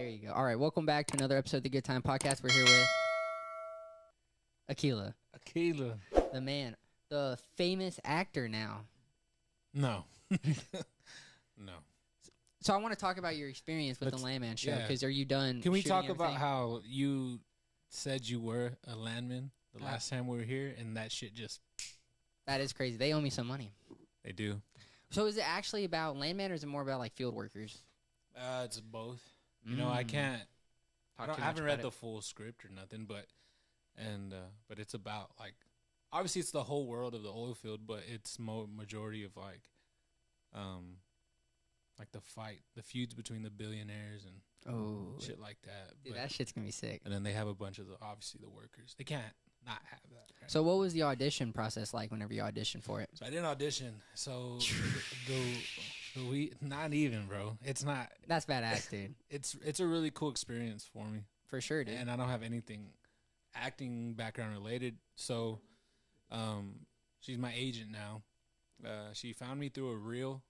There you go. All right, welcome back to another episode of the Good Time Podcast. We're here with Aquila, Aquila. the man, the famous actor now. No. No. So I want to talk about your experience with the Landman show, because are you done? Can we talk everything? about how you said you were a Landman the last time we were here, and that shit just... That is crazy. They owe me some money. They do. So is it actually about Landman, or is it more about, like, field workers? It's both. You know, I can't... I haven't read the full script or nothing, but it's about, like... Obviously, it's the whole world of the oil field, but it's majority of, like the fight, the feuds between the billionaires and shit like that. Dude, that shit's gonna be sick. And then they have a bunch of obviously the workers. They can't not have that. Right? So what was the audition process like whenever you auditioned for it? So I didn't audition. So not even, bro. It's not. That's badass, dude. It's a really cool experience for me. For sure, dude. And I don't have anything acting background related. So she's my agent now. She found me through a reel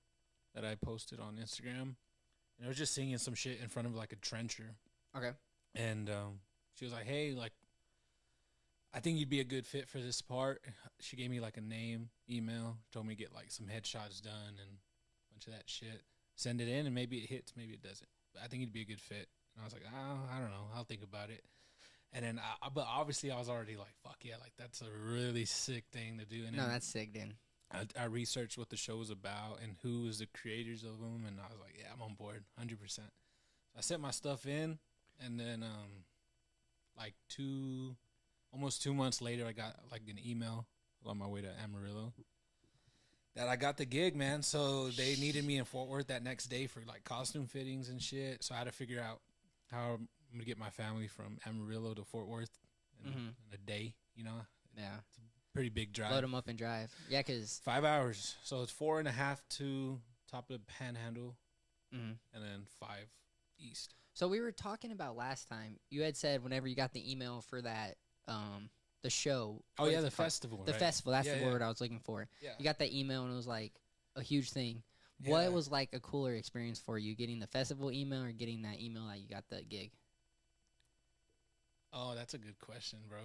that I posted on Instagram. And I was just singing some shit in front of like a trencher. Okay. And she was like, hey, like, I think you'd be a good fit for this part. She gave me like a name, email, told me to get like some headshots done and a bunch of that shit. Send it in and maybe it hits, maybe it doesn't. But I think you'd be a good fit. And I was like, oh, I don't know. I'll think about it. And then, but obviously I was already like, fuck yeah, like that's a really sick thing to do. And no, that's sick, dude. I researched what the show was about and who was the creators of them, and I was like, yeah, I'm on board, 100%. So I sent my stuff in, and then like almost 2 months later, I got like an email on my way to Amarillo that I got the gig, man. So they needed me in Fort Worth that next day for like costume fittings and shit. So I had to figure out how I'm gonna get my family from Amarillo to Fort Worth in a day, you know? Yeah. It's a pretty big drive. Load them up and drive. Yeah, because 5 hours. So it's 4.5 to top of the Panhandle, and then 5 east. So we were talking about last time. You had said whenever you got the email for that, the show. Oh yeah, the festival. The right? festival. That's the word I was looking for. Yeah. You got that email and it was like a huge thing. Yeah. What was like a cooler experience for you, getting the festival email or getting that email that you got the gig? Oh, that's a good question, bro.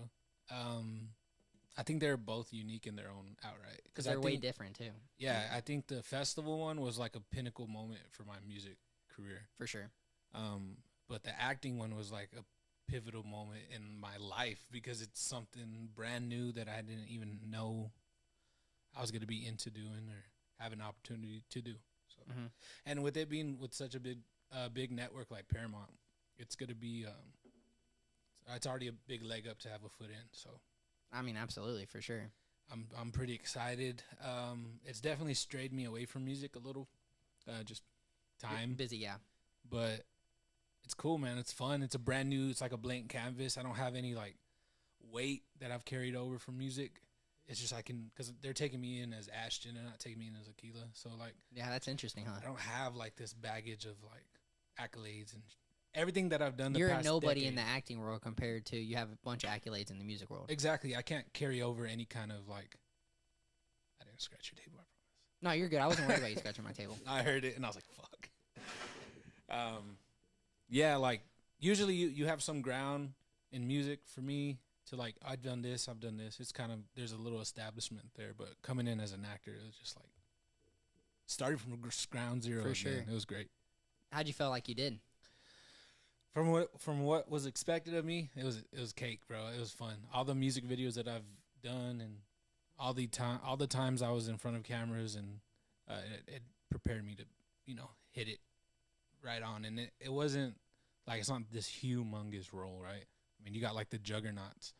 I think they're both unique in their own outright. Because they're way different, too. Yeah, I think the festival one was like a pinnacle moment for my music career. For sure. But the acting one was like a pivotal moment in my life because it's something brand new that I didn't even know I was going to be into doing or have an opportunity to do. So, and with it being with such a big network like Paramount, it's going to be it's already a big leg up to have a foot in. So, I mean, absolutely, for sure. I'm pretty excited. It's definitely strayed me away from music a little, just time. You're busy, yeah. But it's cool, man. It's fun. It's a brand new. It's like a blank canvas. I don't have any like weight that I've carried over from music. It's just I can, because they're taking me in as Ashton and not taking me in as Aquila. So like, yeah, that's interesting, huh? I don't have like this baggage of like accolades and everything that I've done. You're past a nobody decade. in the acting world compared to you have a bunch of accolades in the music world. Exactly. I can't carry over any kind of like. I didn't scratch your table, I promise. No, you're good. I wasn't worried about you scratching my table. I heard it and I was like, fuck. Yeah, like usually you have some ground in music. For me to like, I've done this. It's kind of, there's a little establishment there, but coming in as an actor, it was just like started from ground zero. For sure. It was great. How'd you feel like you did? From what was expected of me, it was cake, bro. It was fun. All the music videos that I've done and all the times I was in front of cameras, and it prepared me to, hit it right on. And it wasn't like, it's not this humongous role, right? I mean, you got like the juggernauts,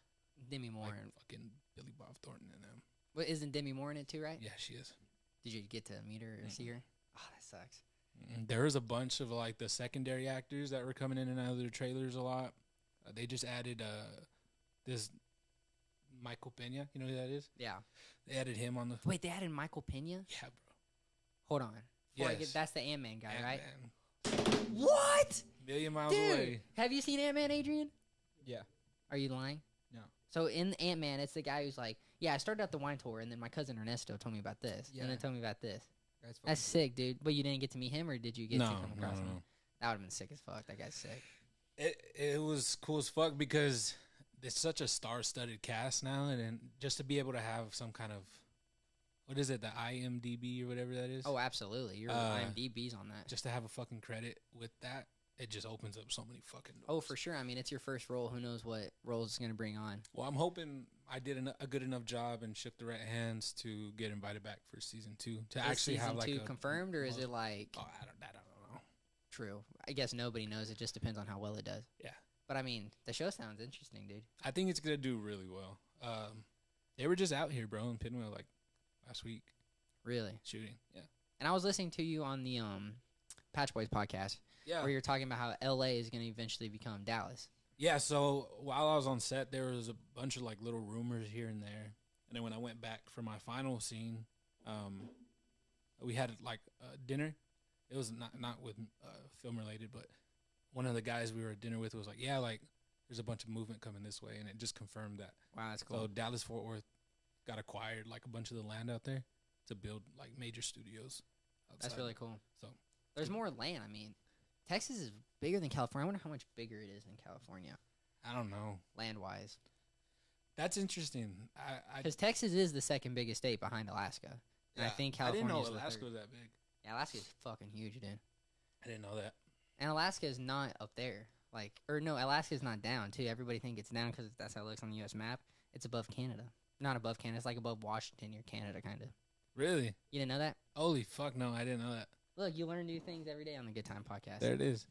Demi Moore, like and fucking Billy Bob Thornton and them. But isn't Demi Moore in it too, right? Yeah, she is. Did you get to meet her or see her? Oh, that sucks. There was a bunch of like the secondary actors that were coming in and out of their trailers a lot. They just added this Michael Pena. You know who that is? Yeah. They added him on the. Wait, they added Michael Pena? Yeah, bro. Hold on. Yes. That's the Ant-Man guy, right? Ant-Man. What? Million miles Dude, away. have you seen Ant-Man, Adrian? Yeah. Are you lying? No. So in Ant-Man, it's the guy who's like, yeah, I started out the wine tour, and then my cousin Ernesto told me about this, and then told me about this. That's sick, dude. But you didn't get to meet him, or did you get to come across him? No. That would have been sick as fuck. That guy's sick. It was cool as fuck because it's such a star-studded cast now, and then just to be able to have some kind of, what is it, the IMDb or whatever that is? Oh, absolutely. Your IMDb's on that. Just to have a fucking credit with that, it just opens up so many fucking doors. Oh, for sure. I mean, it's your first role. Who knows what roles it's going to bring on. Well, I'm hoping I did a good enough job and shook the right hands to get invited back for season 2. To actually have like season 2 confirmed, or is it like... Oh, I don't know. True. I guess nobody knows. It just depends on how well it does. Yeah. But, I mean, the show sounds interesting, dude. I think it's going to do really well. They were just out here, bro, in Pinwheel, like, last week. Really? Shooting, yeah. And I was listening to you on the Patch Boys podcast, where you're talking about how L.A. is going to eventually become Dallas. Yeah, so while I was on set, there was a bunch of, like, little rumors here and there. And then when I went back for my final scene, we had, like, dinner. It was not with film-related, but one of the guys we were at dinner with was like, yeah, like, there's a bunch of movement coming this way, and it just confirmed that. Wow, that's cool. So Dallas-Fort Worth got acquired, like, a bunch of the land out there to build, like, major studios outside. That's really cool. So there's more land. I mean, Texas is bigger than California. I wonder how much bigger it is than California. I don't know. Land-wise. That's interesting. Because Texas is the second biggest state behind Alaska. And I think California I didn't know Alaska was that big. Yeah, Alaska's fucking huge, dude. I didn't know that. And Alaska is not up there. Alaska's not down, too. Everybody think it's down because that's how it looks on the U.S. map. It's above Canada. Not above Canada. It's like above Washington or Canada, kind of. Really? You didn't know that? Holy fuck, no, I didn't know that. Look, you learn new things every day on the Good Time Podcast. There it is.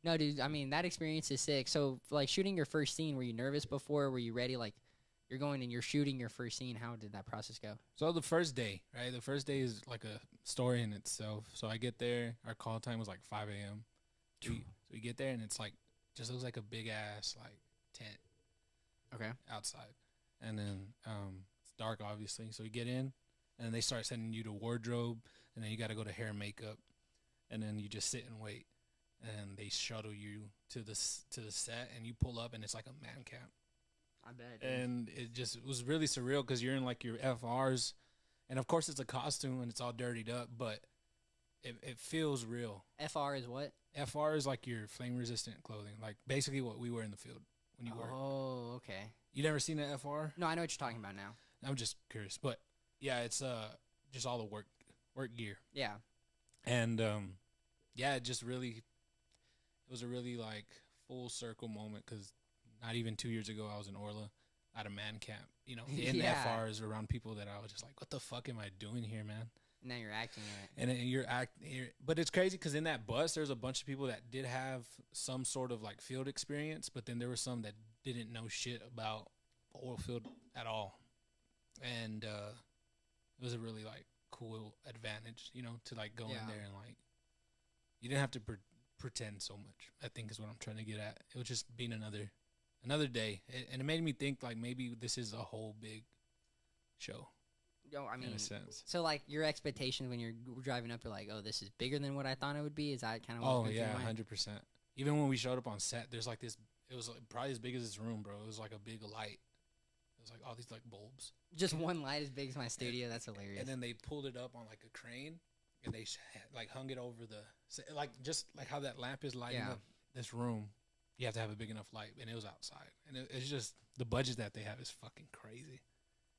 No, dude, I mean, that experience is sick. So, like, shooting your first scene, were you nervous before? Were you ready? Like, you're going and you're shooting your first scene. How did that process go? So, the first day, right? The first day is like a story in itself. So, I get there. Our call time was like 5 a.m. So, we get there, and it's like, just looks like a big-ass, like, tent. Okay. Outside. And then it's dark, obviously. So, we get in, and they start sending you to wardrobe, and then you got to go to hair and makeup. And then you just sit and wait. And they shuttle you to the set, and you pull up, and it's like a man camp. I bet. Dude. And it was really surreal because you're in like your FRs, and of course it's a costume and it's all dirtied up, but it feels real. FR is what? FR is like your flame resistant clothing, like basically what we wear in the field when you work. Oh, okay. You never seen an FR? No, I know what you're talking about now. I'm just curious, but yeah, it's just all the work gear. Yeah. And yeah, it just really. It was a really, like, full circle moment because not even 2 years ago I was in Orla at a man camp, you know, in FRs around people that I was just like, what the fuck am I doing here, man? Now you're acting it. And you're acting. But it's crazy because in that bus, there's a bunch of people that did have some sort of, like, field experience, but then there were some that didn't know shit about oil field at all. And it was a really, like, cool advantage, you know, to, like, go in there and, like, you didn't have to pretend so much, I think is what I'm trying to get at. It was just being another day, and it made me think like maybe this is a whole big show. Yo, I mean, in a sense. So like your expectations when you're driving up, you're like, oh, this is bigger than what I thought it would be. Is that kind of? Oh yeah, 100%. Even when we showed up on set, there's like this. It was like probably as big as this room, bro. It was like a big light. It was like all these like bulbs. Just one light as big as my studio. That's hilarious. And then they pulled it up on like a crane. And they like hung it over like just like how that lamp is lighting up this room. You have to have a big enough light, and it was outside. And it's just the budget that they have is fucking crazy.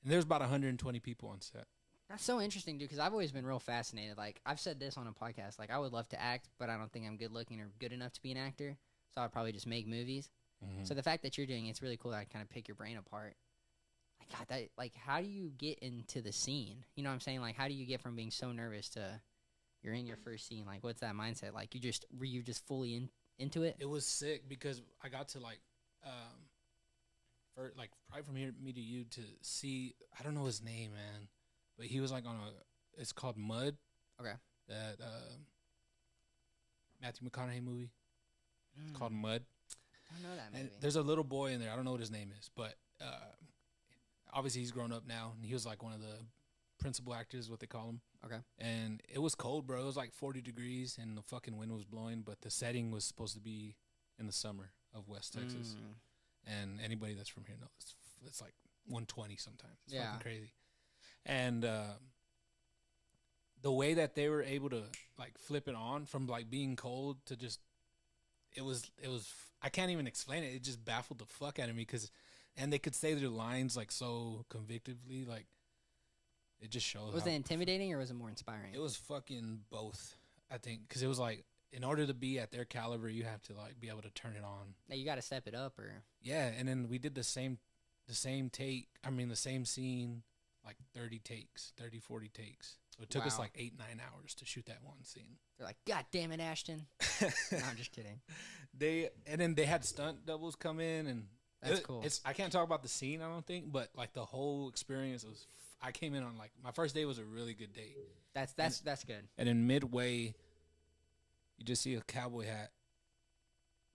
And there's about 120 people on set. That's so interesting, dude. Because I've always been real fascinated. Like I've said this on a podcast. Like I would love to act, but I don't think I'm good looking or good enough to be an actor. So I'd probably just make movies. Mm-hmm. So the fact that you're doing it's really cool. That I kind of pick your brain apart. Like God, that like how do you get into the scene? You know what I'm saying? Like how do you get from being so nervous to you're in your first scene? Like, what's that mindset? Like, were you just fully into it? It was sick because I got to like, probably from here me to you to see. I don't know his name, man, but he was like on it's called Mud. Okay. That Matthew McConaughey movie. It's called Mud. I don't know that movie. And there's a little boy in there. I don't know what his name is, but obviously he's grown up now, and he was like one of the principal actors, what they call him. Okay. And it was cold, bro. It was like 40 degrees, and the fucking wind was blowing, but the setting was supposed to be in the summer of West Texas. And anybody that's from here knows it's like 120 sometimes. It's fucking crazy. And the way that they were able to like flip it on from like being cold to just it was I can't even explain it. It just baffled the fuck out of me and they could say their lines like so convictively, like it just shows. Was it intimidating or was it more inspiring? It was fucking both, I think, because it was like in order to be at their caliber, you have to like be able to turn it on. Now you got to step it up, or yeah. And then we did the same take. I mean, the same scene, like 30 takes, 30, 40 takes. So it took us like 8-9 hours to shoot that one scene. They're like, God damn it, Ashton. No, I'm just kidding. And then they had stunt doubles come in, and that's cool. I can't talk about the scene, I don't think, but like the whole experience was. I came in on like my first day was a really good day. That's good. And then midway, you just see a cowboy hat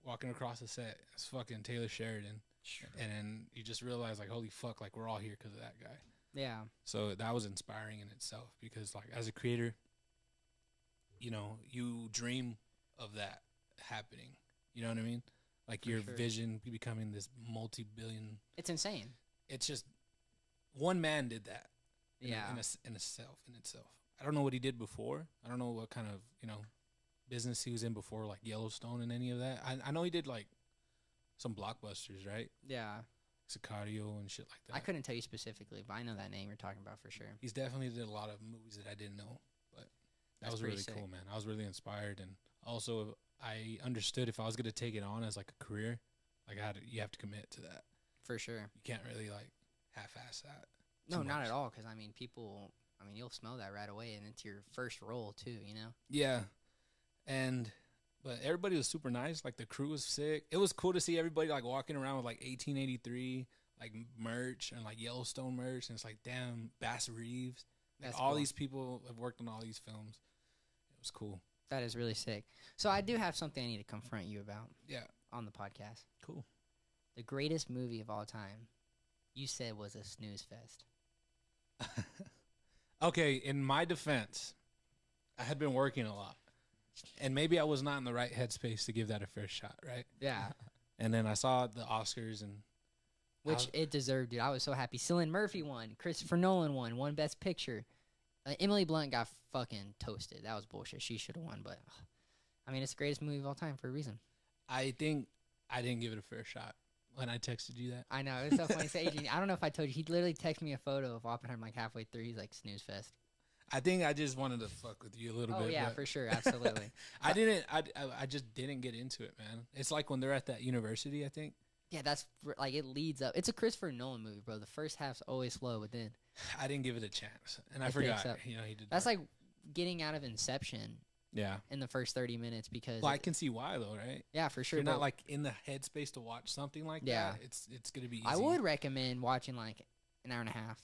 walking across the set. It's fucking Taylor Sheridan. Sure. And then you just realize, like, holy fuck, like, we're all here because of that guy. Yeah. So that was inspiring in itself because, like, as a creator, you know, you dream of that happening. You know what I mean? Like, your vision becoming this multi-billion. It's insane. It's just one man did that. Yeah. In itself. I don't know what he did before. I don't know what kind of, you know, business he was in before, like Yellowstone and any of that. I know he did like some blockbusters, right? Yeah. Sicario and shit like that. I couldn't tell you specifically, but I know that name you're talking about for sure. He's definitely did a lot of movies that I didn't know, but that was really cool, man. I was really inspired, and also I understood if I was going to take it on as like a career, like you have to commit to that. For sure. You can't really like half-ass that. No, not at all, because I mean, you'll smell that right away, and it's your first role too, you know? Yeah. But everybody was super nice. Like, the crew was sick. It was cool to see everybody, like, walking around with, like, 1883, like, merch and, like, Yellowstone merch. And it's like, damn, Bass Reeves. Like, all these people have worked on all these films. It was cool. That is really sick. So I do have something I need to confront you about. Yeah. On the podcast. Cool. The greatest movie of all time, you said was a snooze fest. Okay, in my defense, I had been working a lot. And maybe I was not in the right headspace to give that a fair shot, right? Yeah. And then I saw the Oscars, and which it deserved, dude. I was so happy. Cillian Murphy won. Christopher Nolan won Best Picture. Emily Blunt got fucking toasted. That was bullshit. She should have won, but I mean, it's the greatest movie of all time for a reason. I think I didn't give it a fair shot when I texted you that. I know. It was so funny. So Adrian, I don't know if I told you. He literally texted me a photo of Oppenheimer like halfway through. He's like, snooze fest. I think I just wanted to fuck with you a little bit. Oh, yeah, for sure. Absolutely. I just didn't get into it, man. It's like when they're at that university, I think. Yeah, that's like it leads up. It's a Christopher Nolan movie, bro. The first half's always slow, but then I didn't give it a chance, and I forgot. You know, he did. That's like getting out of Inception. Yeah. In the first 30 minutes because. Well, I can see why though, right? Yeah, for sure. If you're not like in the headspace to watch something like that. It's gonna be easy. I would recommend watching like an hour and a half,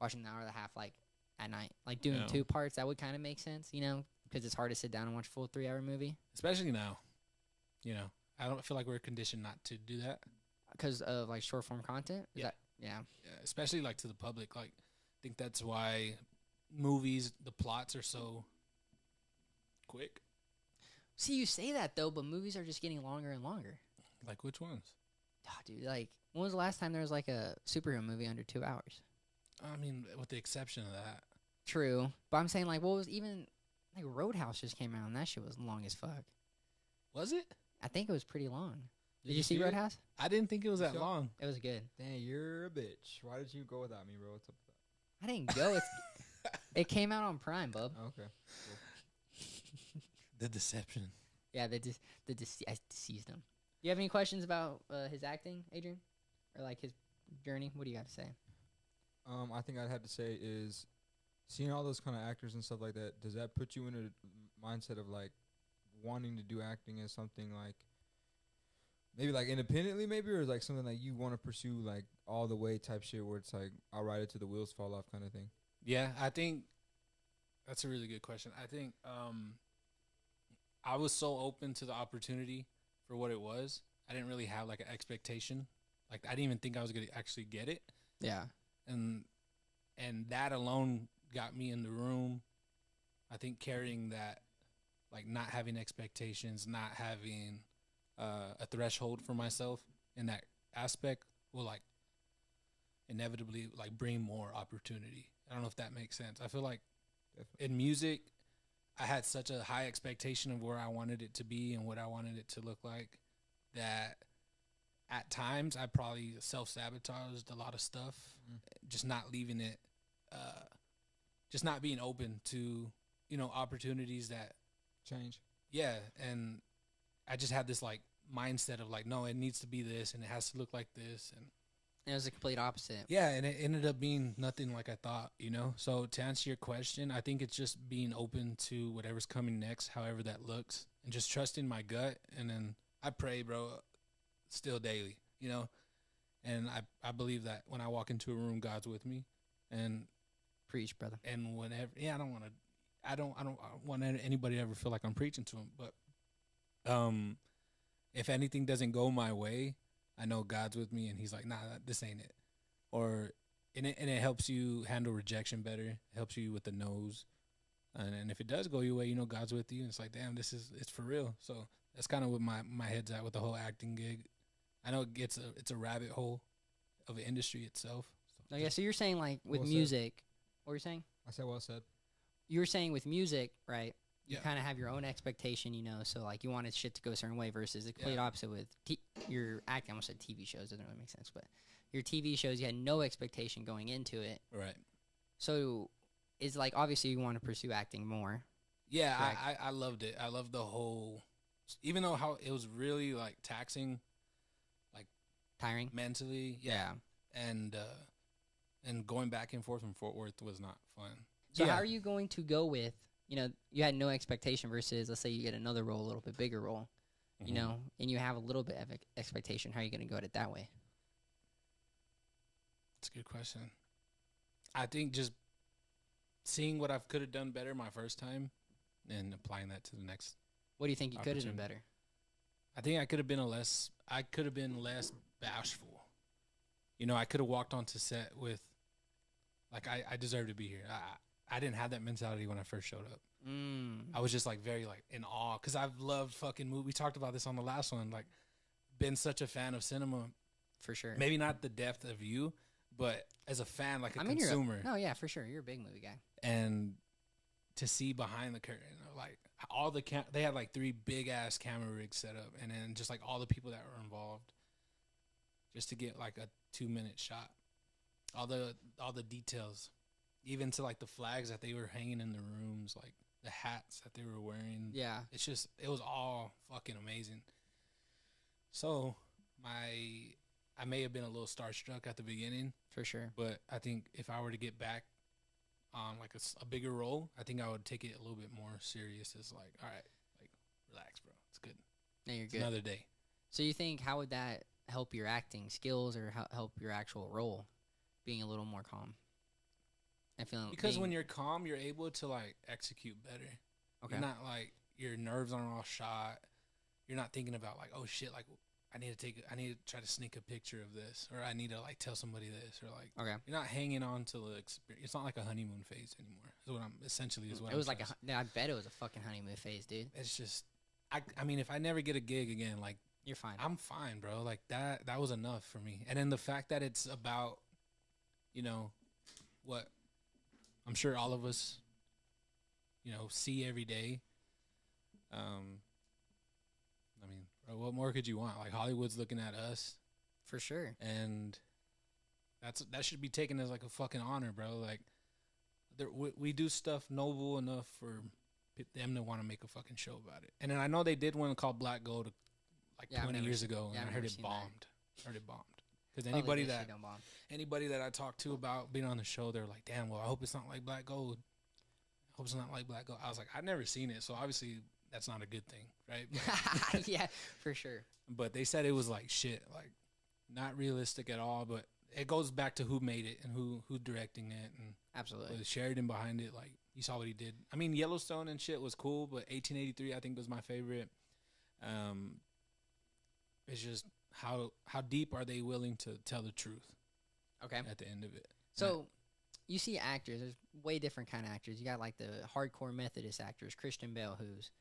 watching an hour and a half like at night, like doing 2 parts. That would kind of make sense, you know, because it's hard to sit down and watch a full 3-hour movie. Especially now, you know, I don't feel like we're conditioned not to do that. Because of like short form content? Yeah. Yeah, especially like to the public. Like, I think that's why movies, the plots are so quick. See, you say that though, but movies are just getting longer and longer. Like which ones? Oh, dude, like when was the last time there was like a superhero movie under 2 hours? I mean, with the exception of that. True, but I'm saying like what was even like Roadhouse just came out and that shit was long as fuck. Was it? I think it was pretty long. Did you see Roadhouse? I didn't think it was that long. It was good. Dang, you're a bitch. Why did you go without me, bro? What's up with that? I didn't go. It came out on Prime, bub. Okay. Cool. The deception. Yeah, I deceased him. Do you have any questions about his acting, Adrian? Or like his journey? What do you got to say? I think I'd have to say is seeing all those kind of actors and stuff like that, does that put you in a mindset of like wanting to do acting as something like maybe like independently maybe, or is like something like you want to pursue like all the way type shit where it's like I'll ride it till the wheels fall off kind of thing? Yeah, I think that's a really good question. I think I was so open to the opportunity for what it was. I didn't really have like an expectation. Like I didn't even think I was going to actually get it. Yeah. And that alone got me in the room. I think carrying that, like not having expectations, not having a threshold for myself in that aspect will like inevitably like bring more opportunity. I don't know if that makes sense. I feel like in music, I had such a high expectation of where I wanted it to be and what I wanted it to look like that at times I probably self-sabotaged a lot of stuff, just not leaving it, just not being open to, you know, opportunities that change. Yeah, and I just had this like mindset of like, no, it needs to be this and it has to look like this, and it was the complete opposite. yeah, and it ended up being nothing like I thought, you know. So to answer your question, I think it's just being open to whatever's coming next, however that looks, and just trusting my gut. And then I pray, bro, still daily, you know. And I believe that when I walk into a room, God's with me. And preach, brother. And whenever, yeah, I don't want anybody to ever feel like I'm preaching to them. But if anything doesn't go my way, I know God's with me, and He's like, nah, this ain't it. And it helps you handle rejection better. It helps you with the no's. And if it does go your way, you know God's with you. And it's like, damn, it's for real. So that's kind of what my head's at with the whole acting gig. I know it's a rabbit hole of the industry itself. So. Oh, yeah, so you're saying like with well music, what were you saying? I said well said. You were saying with music, right? You Yeah. kind of have your own expectation, you know, so like you wanted shit to go a certain way versus the complete opposite with your acting. I almost said TV shows, doesn't really make sense, but your TV shows, you had no expectation going into it. Right. So it's like, obviously you want to pursue acting more. Yeah, I loved it. I loved the whole, even though how it was really like taxing, like tiring mentally. Yeah. And going back and forth from Fort Worth was not fun. So how are you going to go with, you know, you had no expectation versus, let's say you get another role, a little bit bigger role, you know, and you have a little bit of expectation. How are you going to go at it that way? That's a good question. I think just seeing what I could have done better my first time and applying that to the next. What do you think you could have done better? I think I could have been less bashful. You know, I could have walked onto set with, like, I deserve to be here. I didn't have that mentality when I first showed up. I was just like very like in awe because I've loved fucking movies. We talked about this on the last one. Like, been such a fan of cinema, for sure. Maybe not the depth of you, but as a fan, like a consumer. No, yeah, for sure. You're a big movie guy. And to see behind the curtain, like all the they had like 3 big ass camera rigs set up, and then just like all the people that were involved, just to get like a 2-minute shot. All the details. Even to like the flags that they were hanging in the rooms, like the hats that they were wearing. Yeah. It was all fucking amazing. So I may have been a little starstruck at the beginning. For sure. But I think if I were to get back on like a bigger role, I think I would take it a little bit more serious. As like, all right, like relax, bro. It's good. No, you're it's good. Another day. So you think, how would that help your acting skills or help your actual role being a little more calm? Because when you're calm, you're able to like execute better. Okay. You're not like your nerves aren't all shot. You're not thinking about like, oh shit, like I need to try to sneak a picture of this, or I need to like tell somebody this, or like you're not hanging on to the experience. It's not like a honeymoon phase anymore. Is what I'm essentially is what it was like I bet it was a fucking honeymoon phase, dude. It's just I mean if I never get a gig again, like you're fine. I'm fine, bro. Like that was enough for me. And then the fact that it's about, you know, what I'm sure all of us, you know, see every day. I mean, bro, what more could you want? Like Hollywood's looking at us, for sure, and that should be taken as like a fucking honor, bro. Like, we do stuff noble enough for them to want to make a fucking show about it. And then I know they did one called Black Gold, like 20 years ago, and I heard it bombed. Because anybody that I talked to about being on the show, they're like, damn, well, I hope it's not like Black Gold. I hope it's not like Black Gold. I was like, I've never seen it, so obviously that's not a good thing, right? Yeah, for sure. But they said it was like shit, like not realistic at all, but it goes back to who made it and who's directing it. And absolutely. With Sheridan behind it, like, you saw what he did. I mean, Yellowstone and shit was cool, but 1883 I think was my favorite. It's just how deep are they willing to tell the truth? Okay. At the end of it. So you see actors, there's way different kind of actors. You got like the hardcore Methodist actors, Christian Bale, who's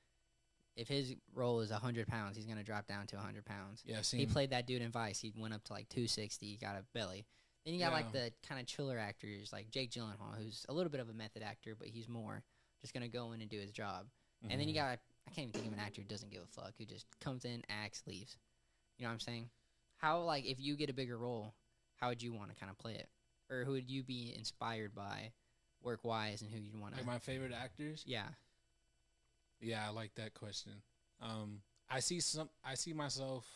if his role is 100 pounds, he's gonna drop down to 100 pounds. Yeah, he played that dude in Vice. He went up to like 260. He got a belly. Then you got like the kind of chiller actors like Jake Gyllenhaal, who's a little bit of a method actor, but he's more just gonna go in and do his job. And then you got, I can't even think of an actor who doesn't give a fuck, who just comes in, acts, leaves. You know what I'm saying? How, like, if you get a bigger role, how would you want to kind of play it? Or who would you be inspired by work-wise and who you'd want to... Like my favorite actors? Yeah. Yeah, I like that question. I see myself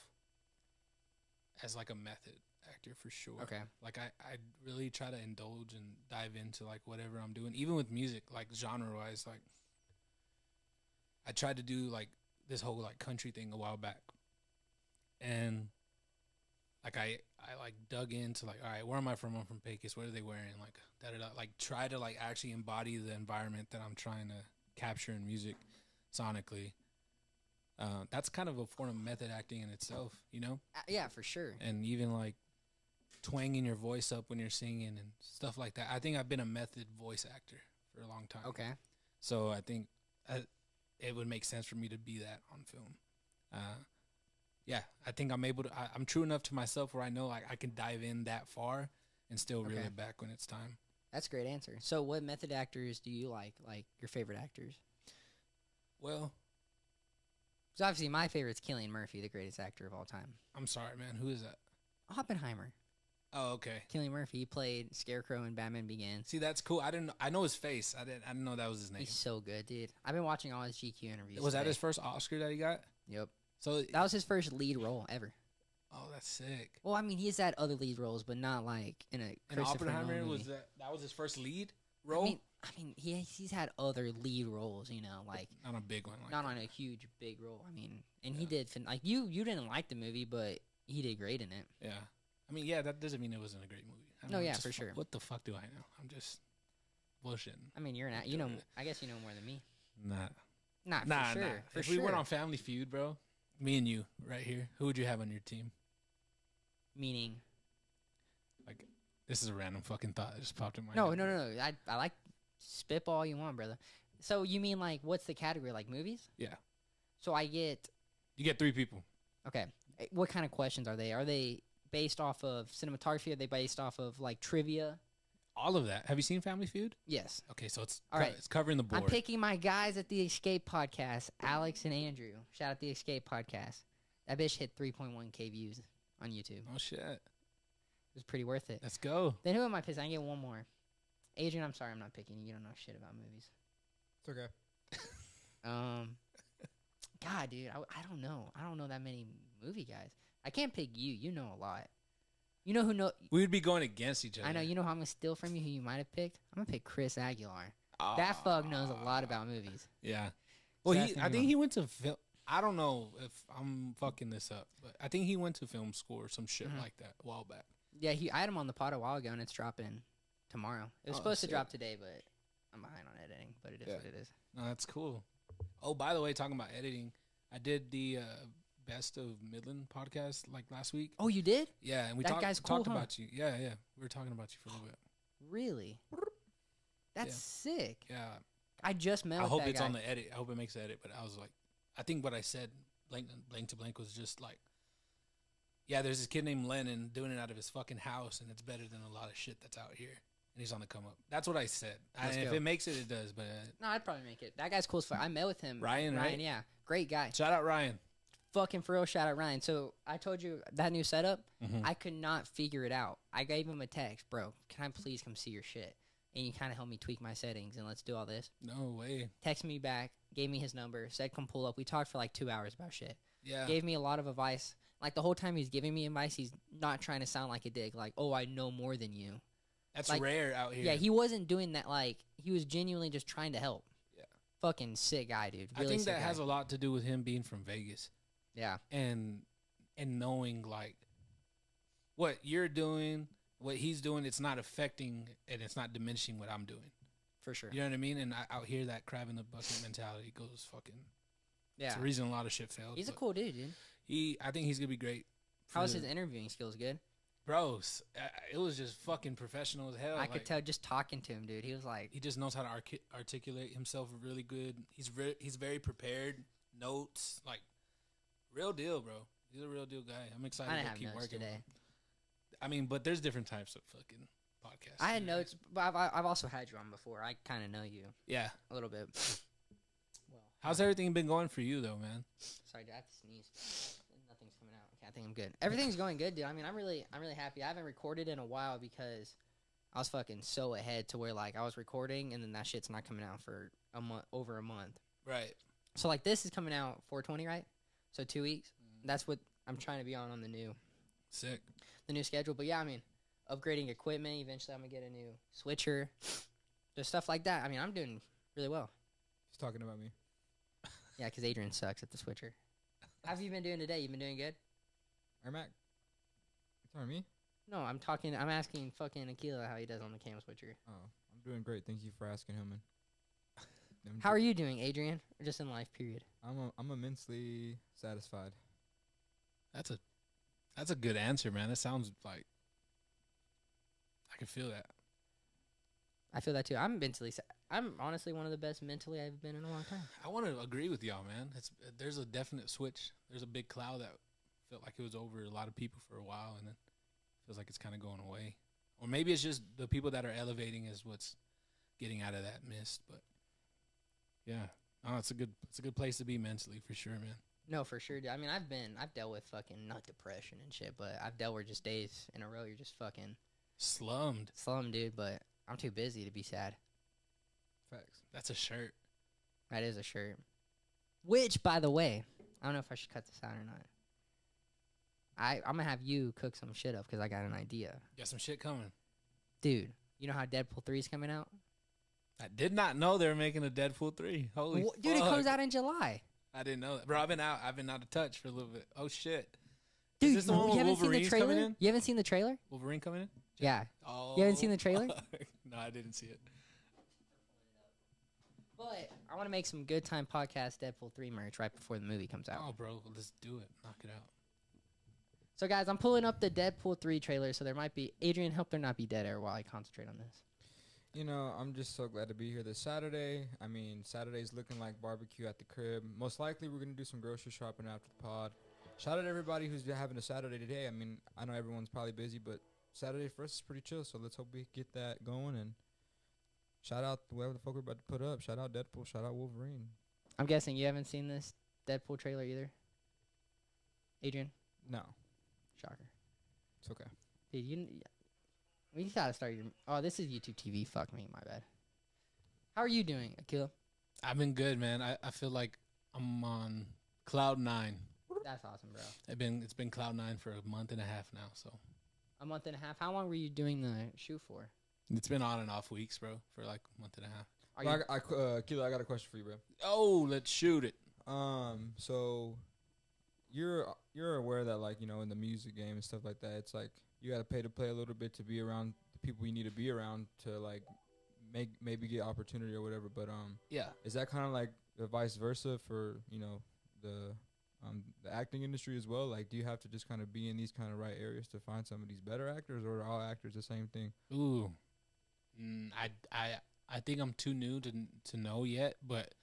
as like a method actor for sure. Okay. Like I really try to indulge and dive into like whatever I'm doing, even with music, like genre-wise. Like I tried to do like this whole like country thing a while back, and like I like dug into like, all right, where am I from? I'm from Pecos. What are they wearing? Like da-da-da. Like try to like actually embody the environment that I'm trying to capture in music sonically. That's kind of a form of method acting in itself, you know? Yeah, for sure. And even like twanging your voice up when you're singing and stuff like that. I think I've been a method voice actor for a long time. Okay. So I think it would make sense for me to be that on film. Yeah, I think I'm able to. I'm true enough to myself where I know like I can dive in that far and still reel it back when it's time. That's a great answer. So what method actors do you like your favorite actors? Well, because obviously my favorite's Cillian Murphy, the greatest actor of all time. I'm sorry, man. Who is that? Oppenheimer. Oh, okay. Cillian Murphy. He played Scarecrow in Batman Begins. See, that's cool. I know his face. I didn't know that was his name. He's so good, dude. I've been watching all his GQ interviews. Was that his first Oscar that he got? Yep. So that was his first lead role ever. Oh, that's sick. Well, I mean, he's had other lead roles, but not like in a Christopher Oppenheimer Nolan movie. that was his first lead role? I mean, he's had other lead roles, you know, like not a big one, like not on a huge big role. I mean, and he did like you didn't like the movie, but he did great in it. Yeah, I mean, yeah, that doesn't mean it wasn't a great movie. No, yeah, for sure. What the fuck do I know? I'm just bullshitting. I mean, you're not. You know, I guess you know more than me. Nah, for sure. For if sure. we went on Family Feud, bro, me and you right here, who would you have on your team? Meaning, like, this is a random fucking thought that just popped in my head. No. I like spitball all you want, brother. So you mean like what's the category? Like movies? Yeah. So you get 3 people. Okay. What kind of questions are they? Are they based off of cinematography? Are they based off of like trivia? All of that. Have you seen Family Feud? Yes. Okay, so it's all right. It's covering the board. I'm picking my guys at the Escape Podcast, Alex and Andrew. Shout out the Escape Podcast. That bitch hit 3.1K views on YouTube. Oh shit. It was pretty worth it. Let's go. Then who am I pissing? I get one more. Adrian, I'm sorry I'm not picking you. You don't know shit about movies. It's okay. God, dude, I don't know. I don't know that many movie guys. I can't pick you. You know a lot. You know who know? We would be going against each other. I know. You know who I'm gonna steal from you? Who you might have picked? I'm gonna pick Chris Aguilar. That fuck knows a lot about movies. Yeah. Well, I think he went to film. I don't know if I'm fucking this up, but I think he went to film school or some shit like that a while back. Yeah, I had him on the pod a while ago, and it's dropping tomorrow. It was supposed to drop today, but I'm behind on editing. But it is what it is. No, that's cool. Oh, by the way, talking about editing, I did the Best of Midland podcast like last week. Oh, you did? Yeah, and we guy's cool, talked about you. Yeah, we were talking about you for a little bit. Really? That's sick. Yeah. I just met. I hope that it's guy. on the edit. I hope it makes the edit. But I was like, I think what I said, blank to blank, was just like, yeah, there's this kid named Lennon doing it out of his fucking house, and it's better than a lot of shit that's out here. And he's on the come up. That's what I said. If it makes it, it does. But no, I'd probably make it. That guy's cool as fuck. I met with him. Ryan, right? Yeah, great guy. Shout out Ryan. Fucking for real, shout out Ryan. So I told you that new setup, I could not figure it out. I gave him a text, bro. Can I please come see your shit? And he kind of helped me tweak my settings and let's do all this. No way. Text me back, gave me his number, said come pull up. We talked for like 2 hours about shit. Yeah. Gave me a lot of advice. Like the whole time he's giving me advice, he's not trying to sound like a dick. Like, oh, I know more than you. That's like, rare out here. Yeah, he wasn't doing that. Like, he was genuinely just trying to help. Yeah. Fucking sick guy, dude. Really I think sick that guy. has a lot to do with him being from Vegas. Yeah. And knowing, like, what you're doing, what he's doing, it's not affecting and it's not diminishing what I'm doing. For sure. You know what I mean? And out here, that crab in the bucket mentality goes fucking. Yeah. It's the reason a lot of shit failed. He's a cool dude, dude. I think he's going to be great. How was his interviewing skills? Good? Bro, it was just fucking professional as hell. I could tell just talking to him, dude. He was like... He just knows how to articulate himself really good. He's very prepared. Notes. Like, real deal, bro. He's a real deal guy. I'm excited to keep working today. I mean, but there's different types of fucking podcast. I had notes, but I've also had you on before. I kind of know you Yeah. a little bit. Well, How's everything been going for you though, man? sorry, I have to sneeze. Nothing's coming out. Okay, I think I'm good. Everything's going good, dude. I mean, I'm really happy. I haven't recorded in a while because I was fucking so ahead to where like I was recording and then that shit's not coming out for over a month. Right. So like this is coming out 4/20, right? So 2 weeks. That's what I'm trying to be on the new schedule. But yeah, I mean, upgrading equipment. Eventually, I'm gonna get a new switcher. Just stuff like that. I mean, I'm doing really well. He's talking about me. Yeah, because Adrian sucks at the switcher. How have you been doing today? You been doing good? Mac. You talking to me? No, I'm asking fucking Aquila how he does on the cam switcher. Oh, I'm doing great. Thank you for asking him. How are you doing, Adrian? Or just in life, period? I'm immensely satisfied. That's a good answer, man. That sounds like I can feel that. I feel that too. I'm honestly one of the best mentally I've been in a long time. I want to agree with y'all, man. There's a definite switch. There's a big cloud that felt like it was over a lot of people for a while, and then feels like it's kind of going away. Or maybe it's just the people that are elevating is what's getting out of that mist. But yeah, it's a good place to be mentally for sure, man. No, for sure, dude. I mean, I've dealt with fucking not depression and shit, but I've dealt with just days in a row you're just fucking slummed, dude. But I'm too busy to be sad. Facts. That's a shirt. That is a shirt. Which, by the way, I don't know if I should cut this out or not. I'm gonna have you cook some shit up because I got an idea. Got some shit coming, dude. You know how Deadpool 3 is coming out? I did not know they were making a Deadpool 3. Holy fuck. Dude, it comes out in July. I didn't know that. Bro, I've been out of touch for a little bit. Oh shit. Dude, is this the one you with haven't seen the Wolverine's coming trailer? in? You haven't seen the trailer? Wolverine coming in? Yeah. Oh. You haven't seen the trailer? No, I didn't see it. But I want to make some Good Time Podcast Deadpool 3 merch right before the movie comes out. Oh, bro, let's do it. Knock it out. So, guys, I'm pulling up the Deadpool 3 trailer, so there might be... Adrian, help there not be dead air while I concentrate on this. You know, I'm just so glad to be here this Saturday. I mean, Saturday's looking like barbecue at the crib. Most likely, we're going to do some grocery shopping after the pod. Shout out to everybody who's having a Saturday today. I mean, I know everyone's probably busy, but Saturday for us is pretty chill, so let's hope we get that going. And shout out whoever the fuck we're about to put up. Shout out Deadpool. Shout out Wolverine. I'm guessing you haven't seen this Deadpool trailer either? Adrian? No. Shocker. It's okay. Dude, we gotta start your... Oh, this is YouTube TV. Fuck me. My bad. How are you doing, Aquila? I've been good, man. I feel like I'm on cloud 9. That's awesome, bro. It's been cloud 9 for a month and a half now, so. A month and a half? How long were you doing the shoot for? It's been on and off weeks, bro, for like a month and a half. Aquila, I got a question for you, bro. Oh, let's shoot it. So you're aware that, like, you know, in the music game and stuff like that, it's like you got to pay to play a little bit to be around the people you need to be around to, like, maybe get opportunity or whatever. But yeah, is that kind of like the vice versa for, you know, the acting industry as well? Like, do you have to just kind of be in these kind of right areas to find some of these better actors, or are all actors the same thing? Ooh, I think I'm too new to know yet, but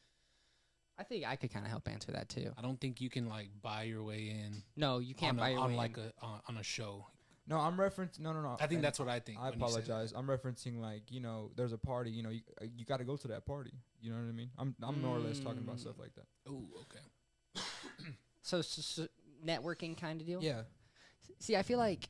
I think I could kind of help answer that too. I don't think you can like buy your way in. No, you can't buy your way like in. on a show. No, I'm referencing. No. I think that's what I think. I apologize. I'm referencing, like, you know, there's a party. You know, you got to go to that party. You know what I mean? I'm more or less talking about stuff like that. Ooh, okay. So networking kind of deal? Yeah. See, I feel like,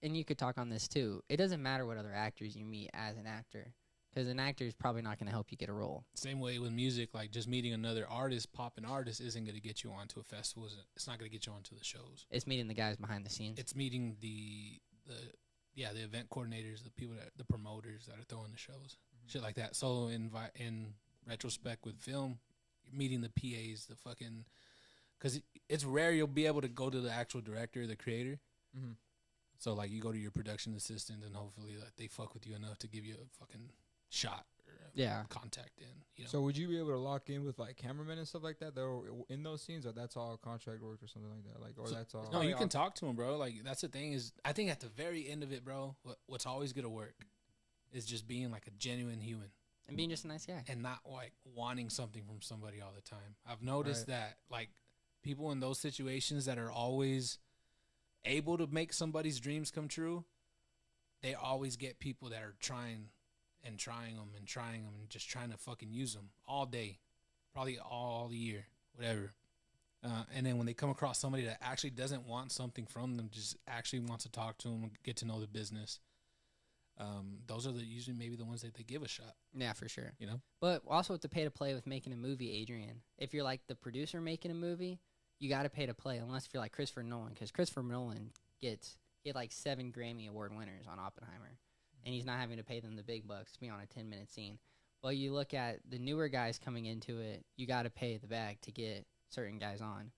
and you could talk on this too, it doesn't matter what other actors you meet as an actor, because an actor is probably not going to help you get a role. Same way with music, like just meeting another artist, popping artist, isn't going to get you onto a festival. It's not going to get you onto the shows. It's meeting the guys behind the scenes. It's meeting the event coordinators, the people the promoters that are throwing the shows, shit like that. So in retrospect with film, you're meeting the PAs, the fucking, because it's rare you'll be able to go to the actual director, the creator. Mm-hmm. So like you go to your production assistant and hopefully like they fuck with you enough to give you a fucking shot or contact in. You know? So would you be able to lock in with like cameramen and stuff like that are in those scenes, or that's all contract work or something like that? Like, or that's all. No, you can talk to them, bro. Like that's the thing is, I think at the very end of it, bro, what's always gonna work is just being like a genuine human and being just a nice guy and not like wanting something from somebody all the time. I've noticed that like people in those situations that are always able to make somebody's dreams come true, they always get people that are trying them and just trying to fucking use them all day, probably all year, whatever. And then when they come across somebody that actually doesn't want something from them, just actually wants to talk to them, get to know the business, those are usually maybe the ones that they give a shot. Yeah, for sure. You know? But also with the pay to play with making a movie, Adrian, if you're like the producer making a movie, you got to pay to play unless if you're like Christopher Nolan, because Christopher Nolan he had like 7 Grammy Award winners on Oppenheimer, and he's not having to pay them the big bucks to be on a 10-minute scene. But you look at the newer guys coming into it, you got to pay the bag to get certain guys on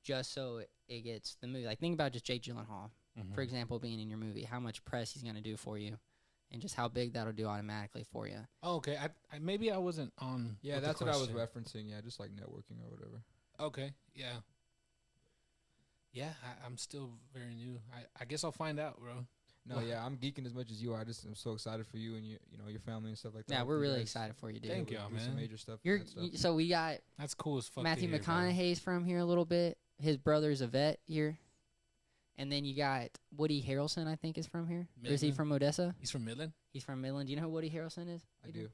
just so it gets the movie. Like, think about just Jake Gyllenhaal, for example, being in your movie, how much press he's going to do for you and just how big that'll do automatically for you. Oh, okay. I maybe I wasn't on. Yeah, that's what I was referencing. Yeah, just like networking or whatever. Okay, yeah. Yeah, I'm still very new. I guess I'll find out, bro. No, yeah, I'm geeking as much as you are. I'm so excited for you and you know your family and stuff like that. Yeah, we're really excited for you, dude. Thank you, man. Some major stuff. So we got that's cool as fuck. Matthew McConaughey's from here a little bit. His brother's a vet here, and then you got Woody Harrelson. I think is from here. Or is he from Odessa? He's from Midland. He's from Midland. Do you know who Woody Harrelson is? I do.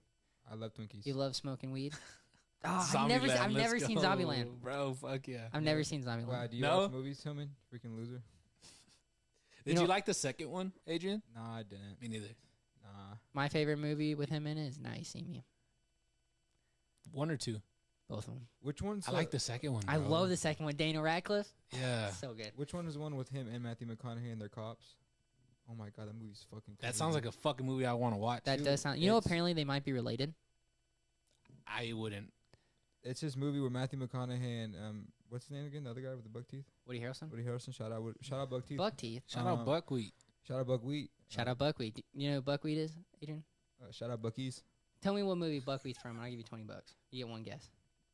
I love Twinkies. You love smoking weed. Oh, Zombieland, I've never seen Zombieland, bro. Fuck yeah. I've never seen Zombieland. Wow, do you watch movies, Tillman? Freaking loser. Did you like the second one, Adrian? Nah, I didn't. Me neither. Nah. My favorite movie with him in it is Now You See Me. 1 or 2? Both of them. Which one's I like the second one, bro. I love the second one. Daniel Radcliffe. Yeah. So good. Which one is the one with him and Matthew McConaughey and their cops? Oh my god, that movie's fucking crazy. That sounds like a fucking movie I want to watch. That does sound. You know, apparently they might be related. I wouldn't. It's this movie where Matthew McConaughey and what's his name again? The other guy with the buck teeth? Woody Harrelson. Woody Harrelson. Shout out buck teeth. Buck teeth. Shout out buckwheat. Shout out buckwheat. Shout out buckwheat. You know who buckwheat is, Adrian? Shout out Buckies. Tell me what movie buckwheat's from, and I'll give you $20. You get one guess.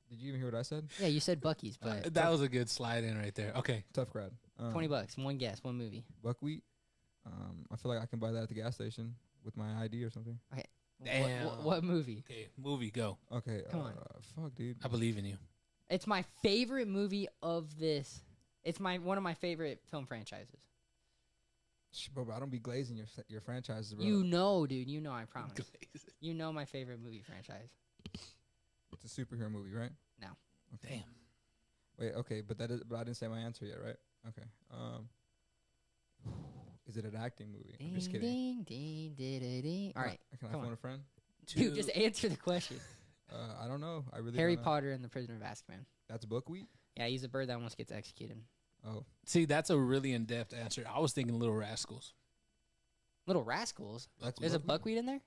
Did you even hear what I said? Yeah, you said Bucky's, but that was a good slide in right there. Okay, tough crowd. $20. One guess. One movie. Buckwheat. I feel like I can buy that at the gas station with my ID or something. Okay. Damn. What movie? Okay, movie, go. Okay. Come on. Fuck, dude. I believe in you. It's my favorite movie of this. It's one of my favorite film franchises. Bro, I don't be glazing your franchises, bro. You know, dude. You know, I promise. You know my favorite movie franchise. It's a superhero movie, right? No. Okay. Damn. Wait, okay, but I didn't say my answer yet, right? Okay. Is it an acting movie? I'm just kidding. Ding, ding, ding, ding. All right. Can I phone a friend? Dude, just answer the question. I don't know. I really Harry don't know. Potter and the Prisoner of Azkaban. That's buckwheat? Yeah, he's a bird that almost gets executed. Oh. See, that's a really in-depth answer. I was thinking Little Rascals. Little Rascals? That's There's a buckwheat in there?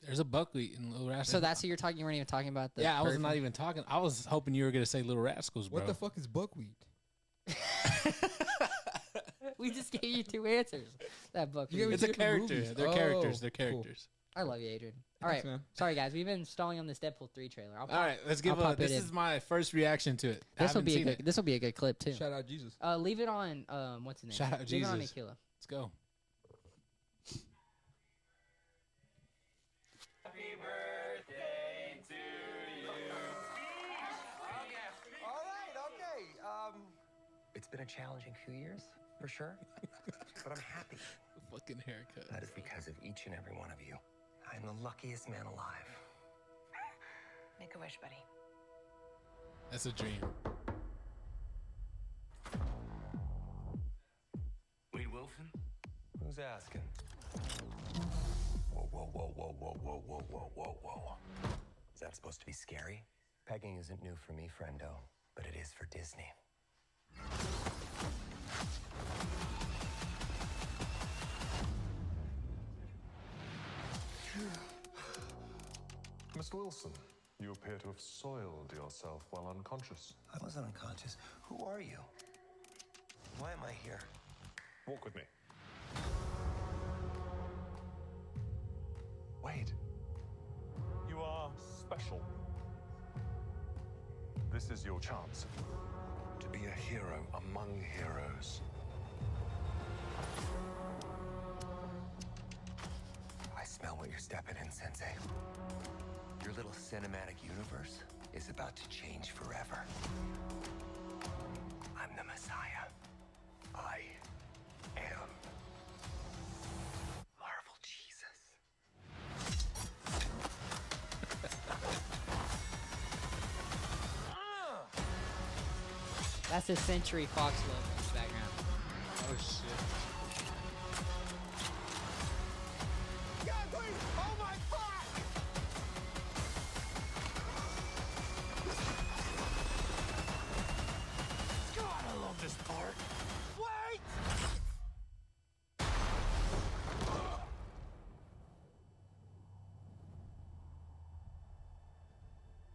There's a buckwheat in Little Rascals. So that's who you're talking. You weren't even talking about the. Yeah, I was not even talking. I was hoping you were gonna say Little Rascals, bro. What the fuck is buckwheat? We just gave you 2 answers. That buckwheat. It's a character. Movies. They're characters. They're characters. Cool. I love you, Adrian. All Thanks, right, man. Sorry guys, we've been stalling on this Deadpool 3 trailer. All right, let's give this is my first reaction to it. This will be a good clip too. Shout out Jesus. Leave it on. What's his name? Shout out Leave Jesus. it on Aquila. Let's go. Happy birthday to you. Oh, yeah. All right, okay. It's been a challenging few years, for sure. But I'm happy. Fucking haircut. That is because of each and every one of you. I'm the luckiest man alive. Make a wish, buddy. That's a dream. Wade Wilson? Who's asking? Whoa, whoa, whoa, whoa, whoa, whoa, whoa, whoa, whoa, whoa. Is that supposed to be scary? Pegging isn't new for me, friendo, but it is for Disney. Mr. Wilson, you appear to have soiled yourself while unconscious. I wasn't unconscious. Who are you? Why am I here? Walk with me. Wade, you are special. This is your chance to be a hero among heroes. I smell what you're stepping in, Sensei. Your little cinematic universe is about to change forever. I'm the Messiah. I am That's a Century Fox logo in the background. Oh shit. God, please! Oh my fuck! God, I love this part. Wait!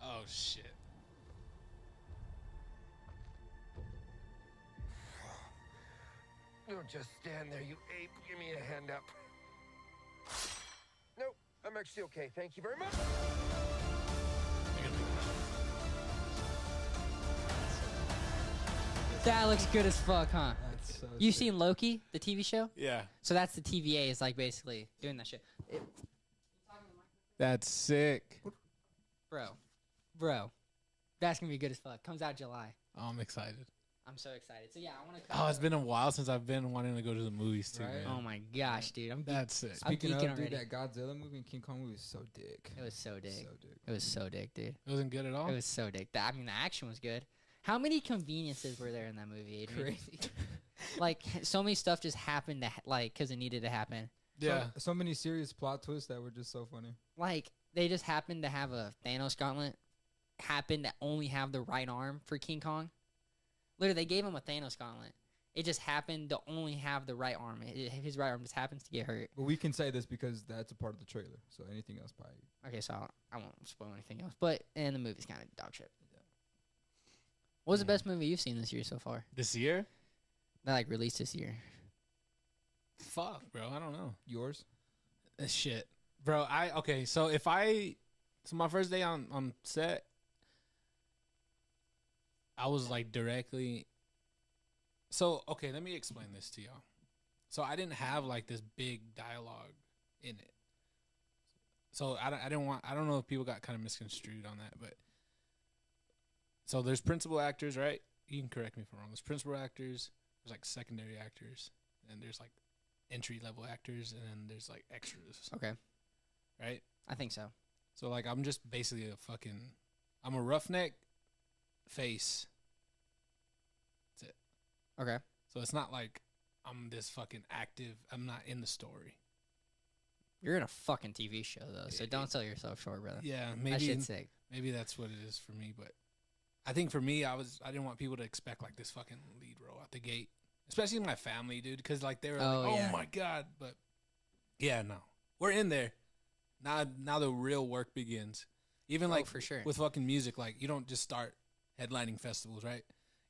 Oh shit. Don't just stand there, you ape. Give me a hand up. Nope, I'm actually okay. Thank you very much. That looks good as fuck, huh? That's so You sick. seen Loki, the TV show? Yeah. So that's the TVA is like basically doing that shit. That's sick. Bro, that's gonna be good as fuck. Comes out July. Oh, I'm excited. I'm so excited. So yeah, I want to. Oh, it's been a while since I've been wanting to go to the movies too, Right? man. Oh my gosh, dude! That's sick. I'm Speaking of, geeking dude, already. that Godzilla movie and King Kong movie was so dick. It was so dick. So dick. It was so dick, dude. It wasn't good at all. It was so dick. I mean, the action was good. How many conveniences were there in that movie, Adrian? Crazy. Like, so many stuff just happened to like because it needed to happen. Yeah. So many serious plot twists that were just so funny. Like, they just happened to have a Thanos gauntlet. Happened to only have the right arm for King Kong. Literally, they gave him a Thanos gauntlet. It just happened to only have the right arm. His right arm just happens to get hurt. But we can say this because that's a part of the trailer. So anything else probably. Okay, so I won't spoil anything else. But and the movie's kind of dog shit. What was the best movie you've seen this year so far? This year? That like released this year. Fuck, bro. I don't know. Yours? Shit, bro. So my first day on set, I was like directly. So okay, let me explain this to y'all. So I didn't have like this big dialogue in it. So I don't know if people got kind of misconstrued on that, but so there's principal actors, right? You can correct me if I'm wrong. There's principal actors, there's like secondary actors, and there's like entry level actors, and then there's like extras, Okay, right? I think so. So like I'm just basically I'm a roughneck face. That's it. Okay, So it's not like I'm this fucking active. I'm not in the story. you're in a fucking TV show though, so don't sell yourself short, brother. Yeah, That maybe shit's sick. maybe that's what it is for me. But I think for me, I didn't want people to expect like this fucking lead role out the gate, especially my family, dude, because like they were Oh, like, yeah. oh my god. But yeah, no, we're in there now. Now the real work begins. Even like for sure. with fucking music, like you don't just start headlining festivals, right?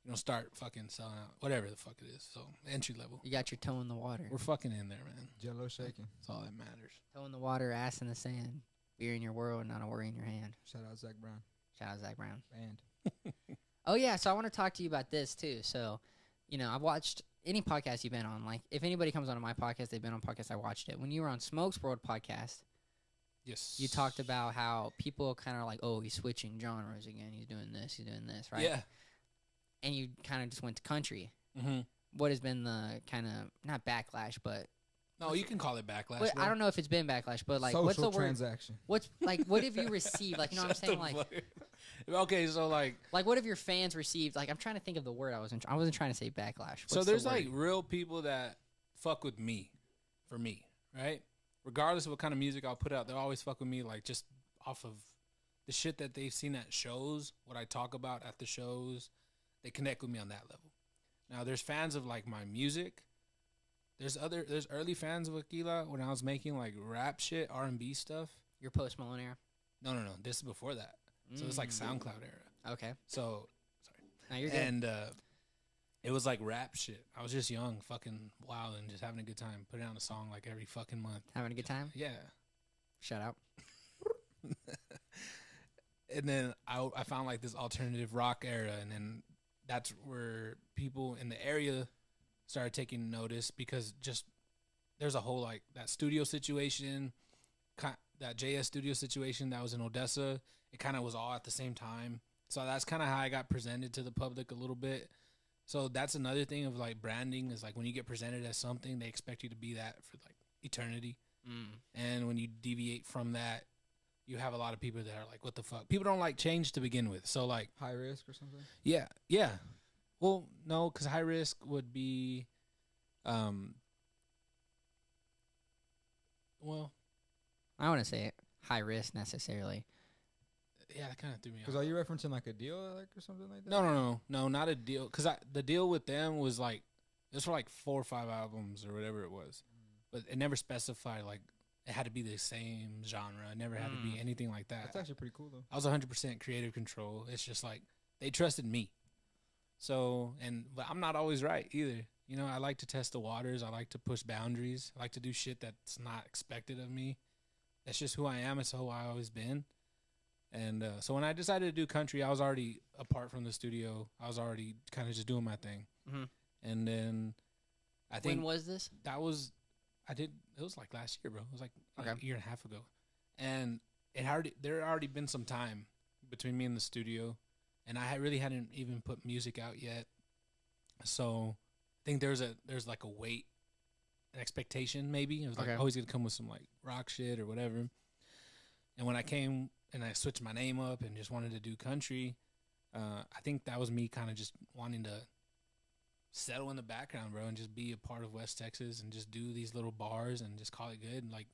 You don't start fucking selling out whatever the fuck it is. So entry level, You got your toe in the water. we're fucking in there, man. Jello shaking. That's all that matters. Toe in the water, ass in the sand. Beer in your world, not a worry in your hand. Shout out Zach Brown. Shout out Zach Brown. Band. Oh yeah, so I want to talk to you about this too. So, I've watched any podcast you've been on. Like, if anybody comes onto my podcast, they've been on podcast. I watched it. When you were on Smoke's World podcast, Yes. you talked about how people kind of like, oh, he's switching genres again. He's doing this, right? Yeah. And you kind of just went to country. Mm-hmm. What has been the kind of not backlash, but No, you can call it backlash. what, bro. I don't know if it's been backlash, but like, Social what's the word? transaction. What's like, what have you received? Like, you know what I'm Shut saying? the Like, fuck- okay, so like, what have your fans received? Like, I'm trying to think of the word. I wasn't trying to say backlash. so What's the there's word? like real people that fuck with me, for me, right? Regardless of what kind of music I'll put out, they'll always fuck with me, like just off of the shit that they've seen at shows, what I talk about at the shows. They connect with me on that level. Now, there's fans of like my music. There's early fans of Aquila when I was making like rap shit, R&B stuff. Your Post Malone era. No. This is before that. So it's like SoundCloud era. Okay. So Now you're good. and it was like rap shit. I was just young, fucking wild, and just having a good time. Putting out a song like every fucking month. Having a good time? Yeah. Shout out. And then I found like this alternative rock era, and then that's where people in the area started taking notice because just there's a whole like that studio situation, that JS studio situation that was in Odessa. It kind of was all at the same time. So that's kind of how I got presented to the public a little bit. So that's another thing of like branding is like when you get presented as something, they expect you to be that for like eternity. And when you deviate from that, you have a lot of people that are like, what the fuck? People don't like change to begin with. So like High risk or something? yeah. Well, no, because high risk would be, well, I don't want to say high risk necessarily. yeah, that kind of threw me Because off. are you referencing like a deal, like or something like that? No, not a deal. Because the deal with them was like, it was for like 4 or 5 albums or whatever it was, but it never specified like it had to be the same genre. It never had to be anything like that. That's actually pretty cool though. I was 100% creative control. It's just like they trusted me. So, but I'm not always right either. You know, I like to test the waters. I like to push boundaries. I like to do shit that's not expected of me. That's just who I am. It's who I've always been. And so when I decided to do country, I was already apart from the studio. I was already kind of just doing my thing. Mm-hmm. And then I think When was this? it was like last year, bro. It was like Okay. a year and a half ago. And there had already been some time between me and the studio. And I really hadn't even put music out yet. So I think there's like a weight, an expectation maybe. It was like, Okay. oh, he's going to come with some like rock shit or whatever. And when I came and I switched my name up and just wanted to do country, I think that was me kind of just wanting to settle in the background, bro, and just be a part of West Texas and just do these little bars and just call it good. And like,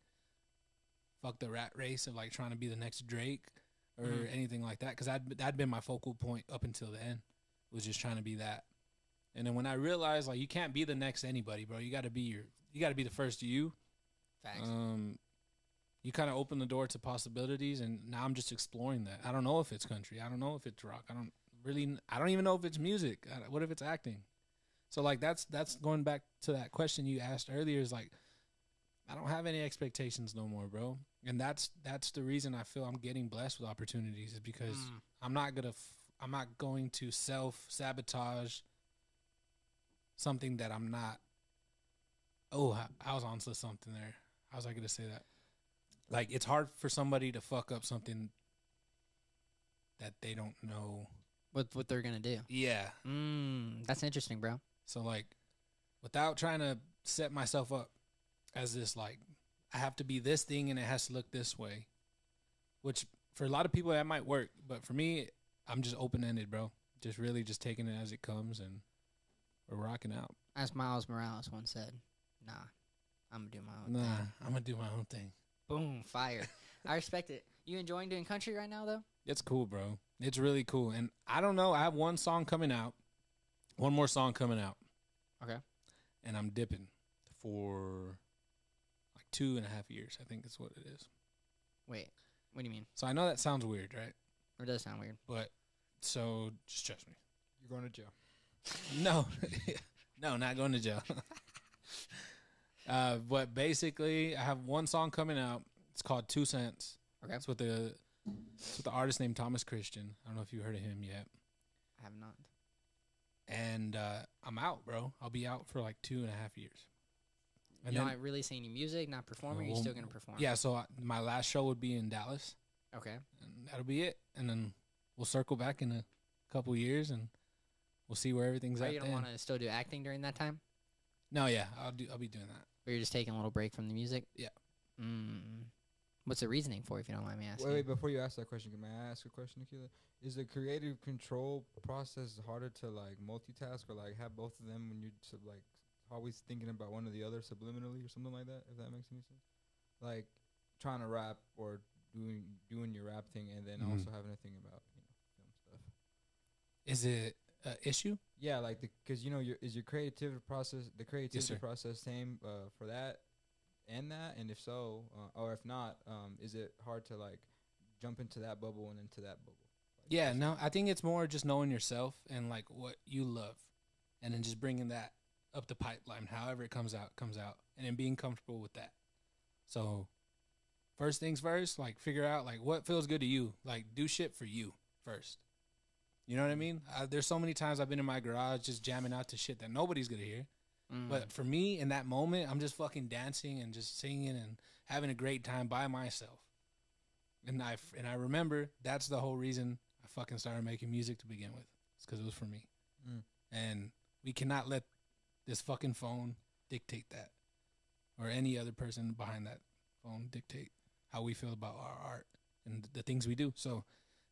fuck the rat race of like trying to be the next Drake or anything like that. Because that'd been my focal point up until then, was just trying to be that. And then when I realized like you can't be the next anybody, bro, you got to be the first you. Facts. You kind of open the door to possibilities, and now I'm just exploring that. I don't know if it's country. I don't know if it's rock. I don't even know if it's music. What if it's acting? So like that's going back to that question you asked earlier, is like I don't have any expectations no more, bro. And that's the reason I feel I'm getting blessed with opportunities, is because I'm not going to self-sabotage something that I'm not. Oh, I was on to something there. How was I going to say that? Like, it's hard for somebody to fuck up something that they don't know What they're gonna do? Yeah. That's interesting, bro. So, like, without trying to set myself up as this, like, I have to be this thing and it has to look this way, which for a lot of people that might work. But for me, I'm just open-ended, bro. Just really just taking it as it comes, and we're rocking out. As Miles Morales once said, nah, I'm gonna do my own thing. I'm going to do my own thing. Boom, fire. I respect it. You enjoying doing country right now, though? It's cool, bro. It's really cool. And I don't know. I have one song coming out. One more song coming out. Okay. And I'm dipping for like 2.5 years. I think that's what it is. Wait, what do you mean? So I know that sounds weird, right? Or does sound weird? But so just trust me. You're going to jail. No. No, not going to jail. But basically, I have one song coming out. It's called 2 Cents. Okay. It's with the artist named Thomas Christian. I don't know if you heard of him yet. I have not. And I'm out, bro. I'll be out for like 2.5 years. And You're then, not releasing any music, not performing, you're well, still going to perform? yeah, so my last show would be in Dallas. Okay. And that'll be it. And then we'll circle back in a couple years, and we'll see where everything's So at you don't then. want to still do acting during that time? No, yeah, I'll be doing that. Or you're just taking a little break from the music? Yeah. What's the reasoning for, if you don't mind me asking? Wait, before you ask that question, may I ask a question, Aquila? Is the creative control process harder to like multitask or like have both of them when you're like always thinking about one or the other subliminally or something like that? If that makes any sense, like trying to rap or doing your rap thing and then also having to think about film stuff. Is it an issue? Yeah, like because is your creativity process sir. process same for that and that, and if so, or if not, is it hard to like jump into that bubble and into that bubble? Like, Yeah, no, I think it's more just knowing yourself and like what you love, and then just bringing that up the pipeline, however it comes out, and then being comfortable with that. So, first things first, like figure out like what feels good to you. Like do shit for you first. You know what I mean? There's so many times I've been in my garage just jamming out to shit that nobody's gonna hear. But for me, in that moment, I'm just fucking dancing and just singing and having a great time by myself. And I remember that's the whole reason I fucking started making music to begin with. It's because it was for me. And we cannot let this fucking phone dictate that, or any other person behind that phone dictate how we feel about our art and the things we do. So,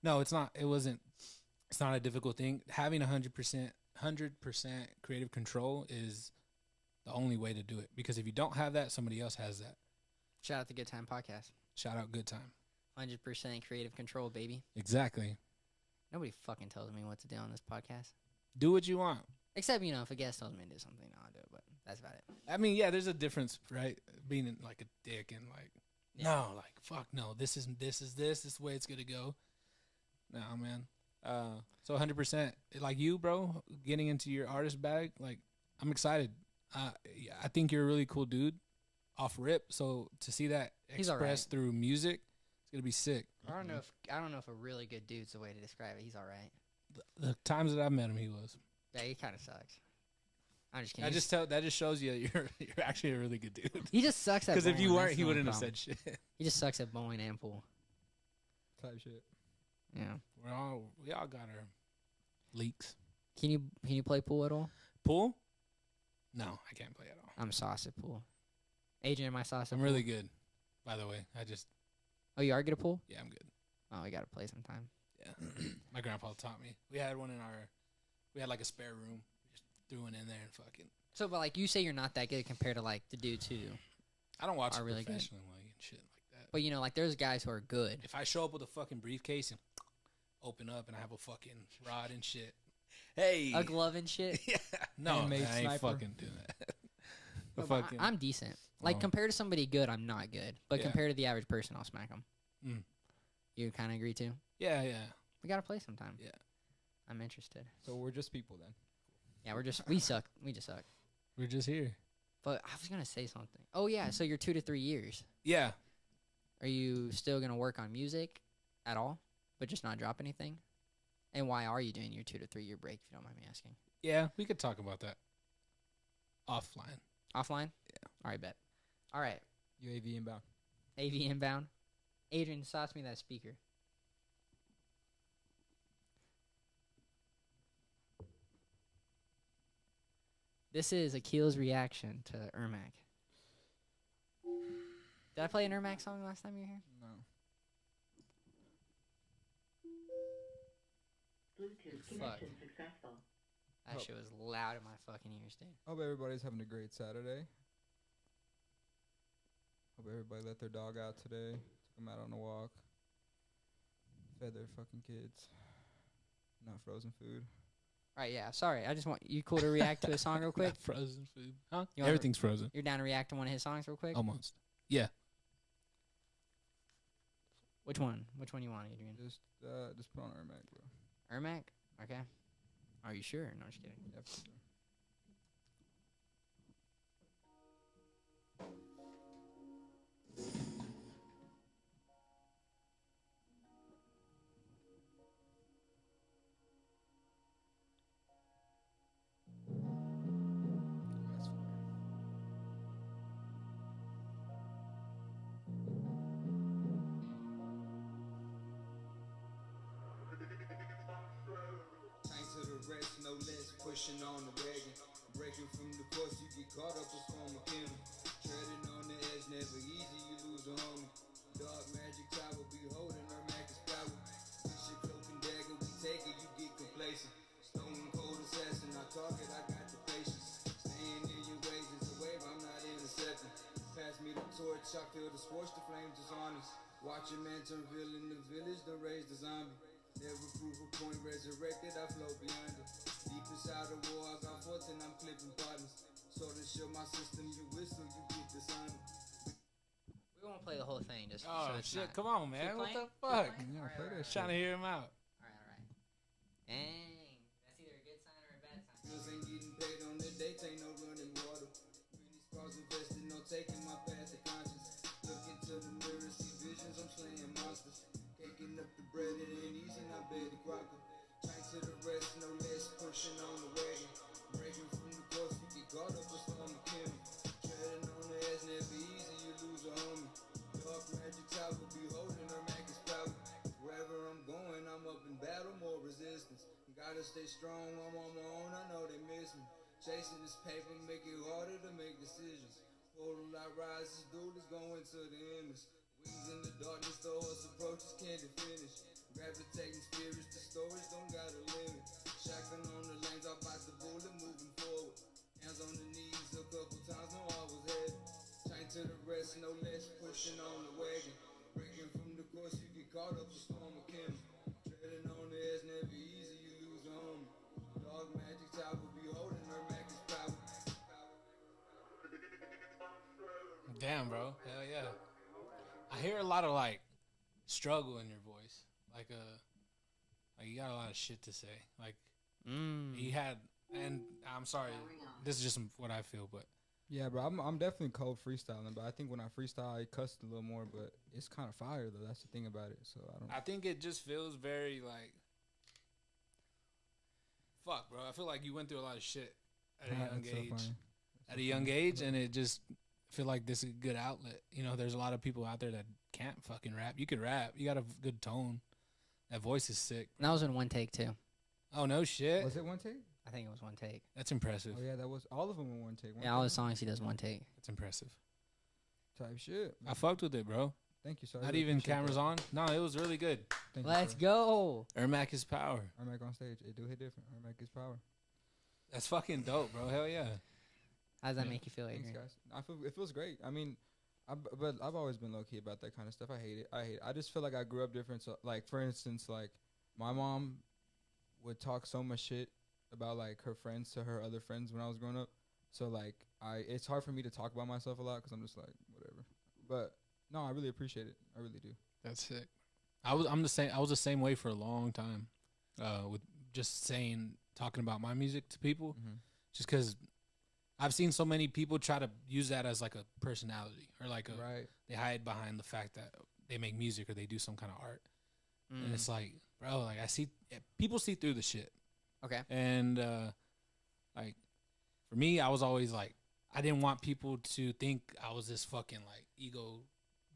no, it's not. It's not a difficult thing. Having 100% 100% creative control is the only way to do it. Because if you don't have that, somebody else has that. Shout out the Good Time Podcast. Shout out Good Time. 100% creative control, baby. Exactly. Nobody fucking tells me what to do on this podcast. Do what you want. Except, if a guest tells me to do something, I'll do it. But that's about it. I mean, yeah, there's a difference, right? Being like a dick and like, no, like, fuck no. This is the way it's gonna go. Nah, man. So 100%, like you, bro, getting into your artist bag, like, I'm excited. Yeah, I think you're a really cool dude off rip. So to see that expressed through music, it's gonna be sick. I don't know if a really good dude's the way to describe it. He's all right. The times that I've met him, he was. Yeah, he kind of sucks. I'm just kidding. That just shows you you're actually a really good dude. He just sucks at because if you bowling, weren't, that's he the only wouldn't have problem. said shit. He just sucks at bowling and pool. Type shit. Yeah. We all got our leaks. Can you play pool at all? Pool? No, I can't play at all. I'm sauce at pool. Adrian, am I sauce at I'm pool? really good, by the way. Oh, you are good at pool? Yeah, I'm good. Oh, we gotta play sometime. Yeah. My grandpa taught me. We had like a spare room. We just threw one in there and fucking. So, but like you say, you're not that good compared to like the dudes who I don't watch are it really good. professionally and shit like that. But like there's guys who are good. If I show up with a fucking briefcase and open up and I have a fucking rod and shit, hey, A glove and shit. yeah, no, Handmade I ain't sniper. fucking doing that. No, but I'm decent. Like compared to somebody good, I'm not good. But Yeah. compared to the average person, I'll smack them. Mm. You kind of agree too? Yeah. We gotta play sometime. Yeah. I'm interested. So we're just people then. Yeah, we suck. We just suck. We're just here. But I was gonna say something. Oh yeah, so you're 2 to 3 years. Yeah. Are you still gonna work on music at all, but just not drop anything? And why are you doing your 2 to 3 year break? If you don't mind me asking. Yeah, we could talk about that offline. Offline? Yeah. All right, bet. All right. UAV inbound. AV inbound. Adrian, sauce me that speaker. This is Aquila's reaction to Ermac. Did I play an Ermac song last time you were here? No. Bluetooth Fuck. connection successful. That shit was loud in my fucking ears, dude. Hope everybody's having a great Saturday. Hope everybody let their dog out today. Took them out on a walk. Fed their fucking kids. Not frozen food. All right, yeah. Sorry, I just want you cool to react to a song real quick. Frozen food. Huh? You wanna- Everything's frozen. You're down to react to one of his songs real quick? Almost. Yeah. Which one? Which one you want, Adrian? Just put on Ermac, bro. Ermac? Okay. Are you sure? No, just kidding. Yep. Sure. That's fire. Tank to the rest, no less, pushing on the wagon. Breaking from the course, you get caught up with former killer. Treading on the edge, never easy, you lose a homie. Dark magic tower, be holding her Mac is power. This your cloak and dagger, we take it, you get complacent. Stone cold assassin, I talk it, I got the patience. Staying in your ways is a wave, I'm not intercepting. Pass me the torch, I feel the scorch, the flames is honest. Watch a man turn villain in the village, then raise the zombie. Never prove a point resurrected, I float beyond it. Deep inside the war, I got forth and I'm clipping partners. So to show my system, you whistle, you get dishonored. We won't play the whole thing. Just Oh so it's shit! not- Come on, man. What playing? the fuck? Keep Yeah, Alright, play alright, that Trying to hear him out. Alright. Dang. That's either a good sign or a bad sign. Bills ain't getting paid on the dates, ain't no running water. Many scars invested, no taking my path to conscience. Look into the mirror, see visions, I'm slaying monsters. Caking up the bread, it ain't easy, not bad to crocker. Trying to the rest, no less, pushing on the wagon. Breaking from the course, you get caught up with storm of killing. Treading on the edge, never easy, you lose a homie. Dark magic tower, be holding her Mac is power. Wherever I'm going, I'm up in battle, more resistance. Gotta stay strong, I'm on my own, I know they miss me. Chasing this paper, make it harder to make decisions. Portal I rise, this dude is going to the image. Wings in the darkness, the horse approaches, can't finish. Gravitating spirits, the stories don't got a limit. Shotgun on the lanes, I bought the bullet moving forward. Hands on the knees a couple times, no I was heavy. Chain to the rest, no less pushing on the wagon. Breaking from the course, you get caught up a storm of Kim. Treading on the edge, never easy, you lose a home. Dog magic tower, beholding her Mac is power. Damn, bro. Hell yeah. I hear a lot of like struggle in your voice. Like you got a lot of shit to say. Like you had, and I'm sorry, this is just what I feel, but Yeah, bro, I'm definitely cold freestyling, but I think when I freestyle, I cuss a little more, but it's kind of fire, though. That's the thing about it, so I don't I think it just feels very like, fuck, bro. I feel like you went through a lot of shit at a young That's so age. funny. At a young age, and it just feel like this is a good outlet. You know, there's a lot of people out there that can't fucking rap. You could rap. You got a good tone. That voice is sick. And that was in one take too. Oh, no shit. Was it one take? I think it was one take. That's impressive. Oh, yeah, that was all of them in one take. Yeah, all his songs he does one take. That's impressive. Type shit. I fucked with it, bro. Thank you, sir. Not even cameras on. No, it was really good. Thank Let's you, go. Ermac is power. Ermac on stage. It do hit different. Ermac is power. That's fucking dope, bro. Hell yeah. How does that Yeah. make you feel, Thanks, Adrian? guys. It feels great. I mean, but I've always been low key about that kind of stuff. I hate it. I just feel like I grew up different. So, like, for instance, like my mom would talk so much shit about like her friends to her other friends when I was growing up. So like, it's hard for me to talk about myself a lot because I'm just like whatever. But no, I really appreciate it. I really do. That's sick. I was the same way for a long time, with just talking about my music to people, just because I've seen so many people try to use that as like a personality or like Right. they hide behind the fact that they make music or they do some kind of art, and it's like, bro, like people see through the shit, Okay. and like for me, I was always like, I didn't want people to think I was this fucking like ego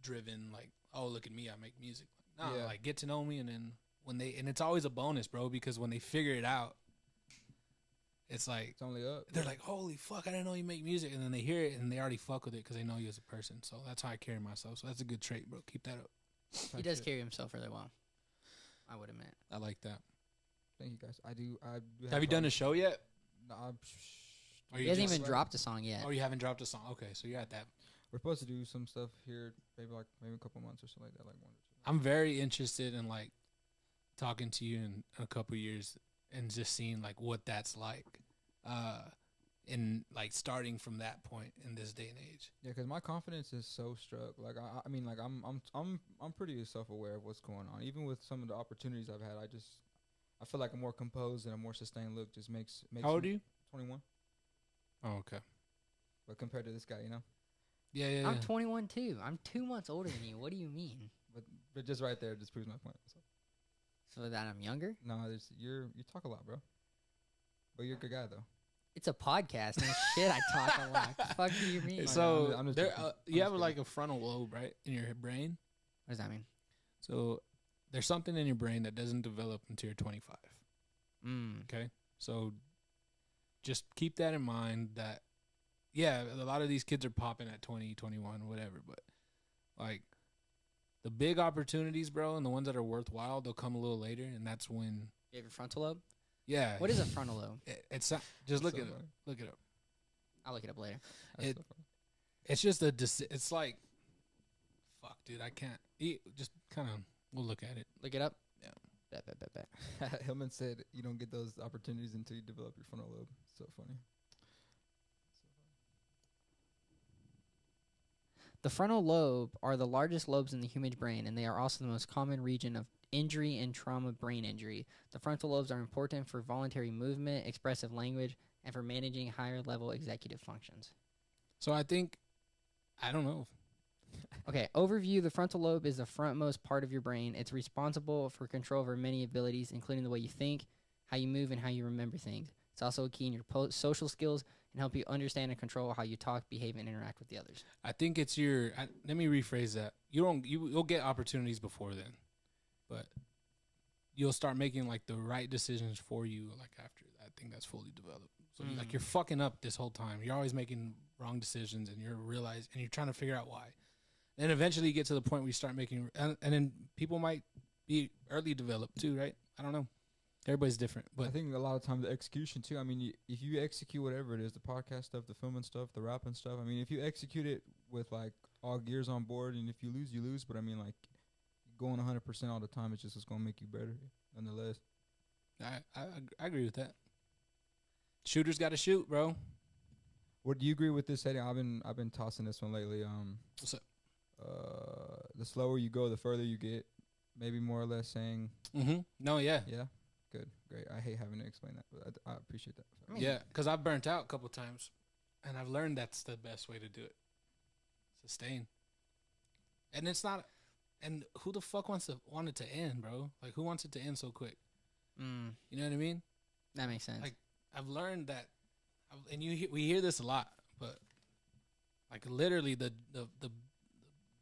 driven, like, oh, look at me, I make music. No, Yeah. like get to know me, and then and it's always a bonus, bro, because when they figure it out, it's like It's only up. they're like, holy fuck, I didn't know you make music, and then they hear it and they already fuck with it because they know you as a person. So that's how I carry myself. So that's a good trait, bro. Keep that up. He does carry himself really well, I would admit. I like that. Thank you, guys. I do Have you done a show yet? No, Or He you hasn't just- even dropped a song yet. Oh, you haven't dropped a song. Okay, so you're at that. we're supposed to do some stuff here, maybe a couple months or something like that, like 1 or 2. I'm very interested in like talking to you in a couple years and just seeing like what that's like, in like starting from that point in this day and age. Yeah, because my confidence is so struck. Like I mean, like I'm pretty self-aware of what's going on. Even with some of the opportunities I've had, I feel like a more composed and a more sustained look just makes. How old are you? 21. Oh, okay. But compared to this guy, you know. Yeah, yeah. I'm 21 too. I'm 2 months older than you. What do you mean? But just right there, just proves my point. So that I'm younger? No, you talk a lot, bro. But you're a good guy though. It's a podcast. No shit, I talk a lot. The fuck do you mean? So I'm just there, joking. you I'm have just like a frontal lobe, right, in your brain. What does that mean? So there's something in your brain that doesn't develop until you're 25. Mm. Okay, so just keep that in mind. That yeah, a lot of these kids are popping at 20, 21, whatever. But like the big opportunities, bro, and the ones that are worthwhile, they'll come a little later, and that's when. You have your frontal lobe? Yeah. What is a frontal lobe? It's not, just look So it up. funny. Look it up. I'll look it up later. That's It- so funny. It's just it's like, fuck, dude, I can't. Just kind of, we'll look at it. Look it up? Yeah. Bet. Hillman said you don't get those opportunities until you develop your frontal lobe. So funny. The frontal lobe are the largest lobes in the human brain, and they are also the most common region of injury and trauma brain injury. The frontal lobes are important for voluntary movement, expressive language, and for managing higher level executive functions. So I think, I don't know. Okay, overview. The frontal lobe is the frontmost part of your brain. It's responsible for control over many abilities, including the way you think, how you move, and how you remember things. It's also key in your social skills and help you understand and control how you talk, behave, and interact with the others. I think it's let me rephrase that. You'll get opportunities before then, but you'll start making like the right decisions for you like after I think that's fully developed. So like you're fucking up this whole time. You're always making wrong decisions, and you're trying to figure out why. And eventually you get to the point where you start making, and then people might be early developed too, right? I don't know. Everybody's different, I but think a lot of times the execution too. I mean, if you execute whatever it is, the podcast stuff, the filming stuff, the rapping stuff. I mean, if you execute it with like all gears on board, and if you lose, you lose. But I mean, like going 100% all the time, it's just gonna make you better, nonetheless. I agree with that. Shooters got to shoot, bro. What do you agree with this heading? I've been tossing this one lately. What's up? The slower you go, the further you get. Maybe more or less saying. Mm-hmm. No, yeah. Yeah. Good, great. I hate having to explain that, but I appreciate that. Yeah, because I've burnt out a couple times, and I've learned that's the best way to do it. Sustain. And it's not. And who the fuck want it to end, bro? Like, who wants it to end so quick? You know what I mean? That makes sense. Like, I've learned that, and we hear this a lot, but like literally the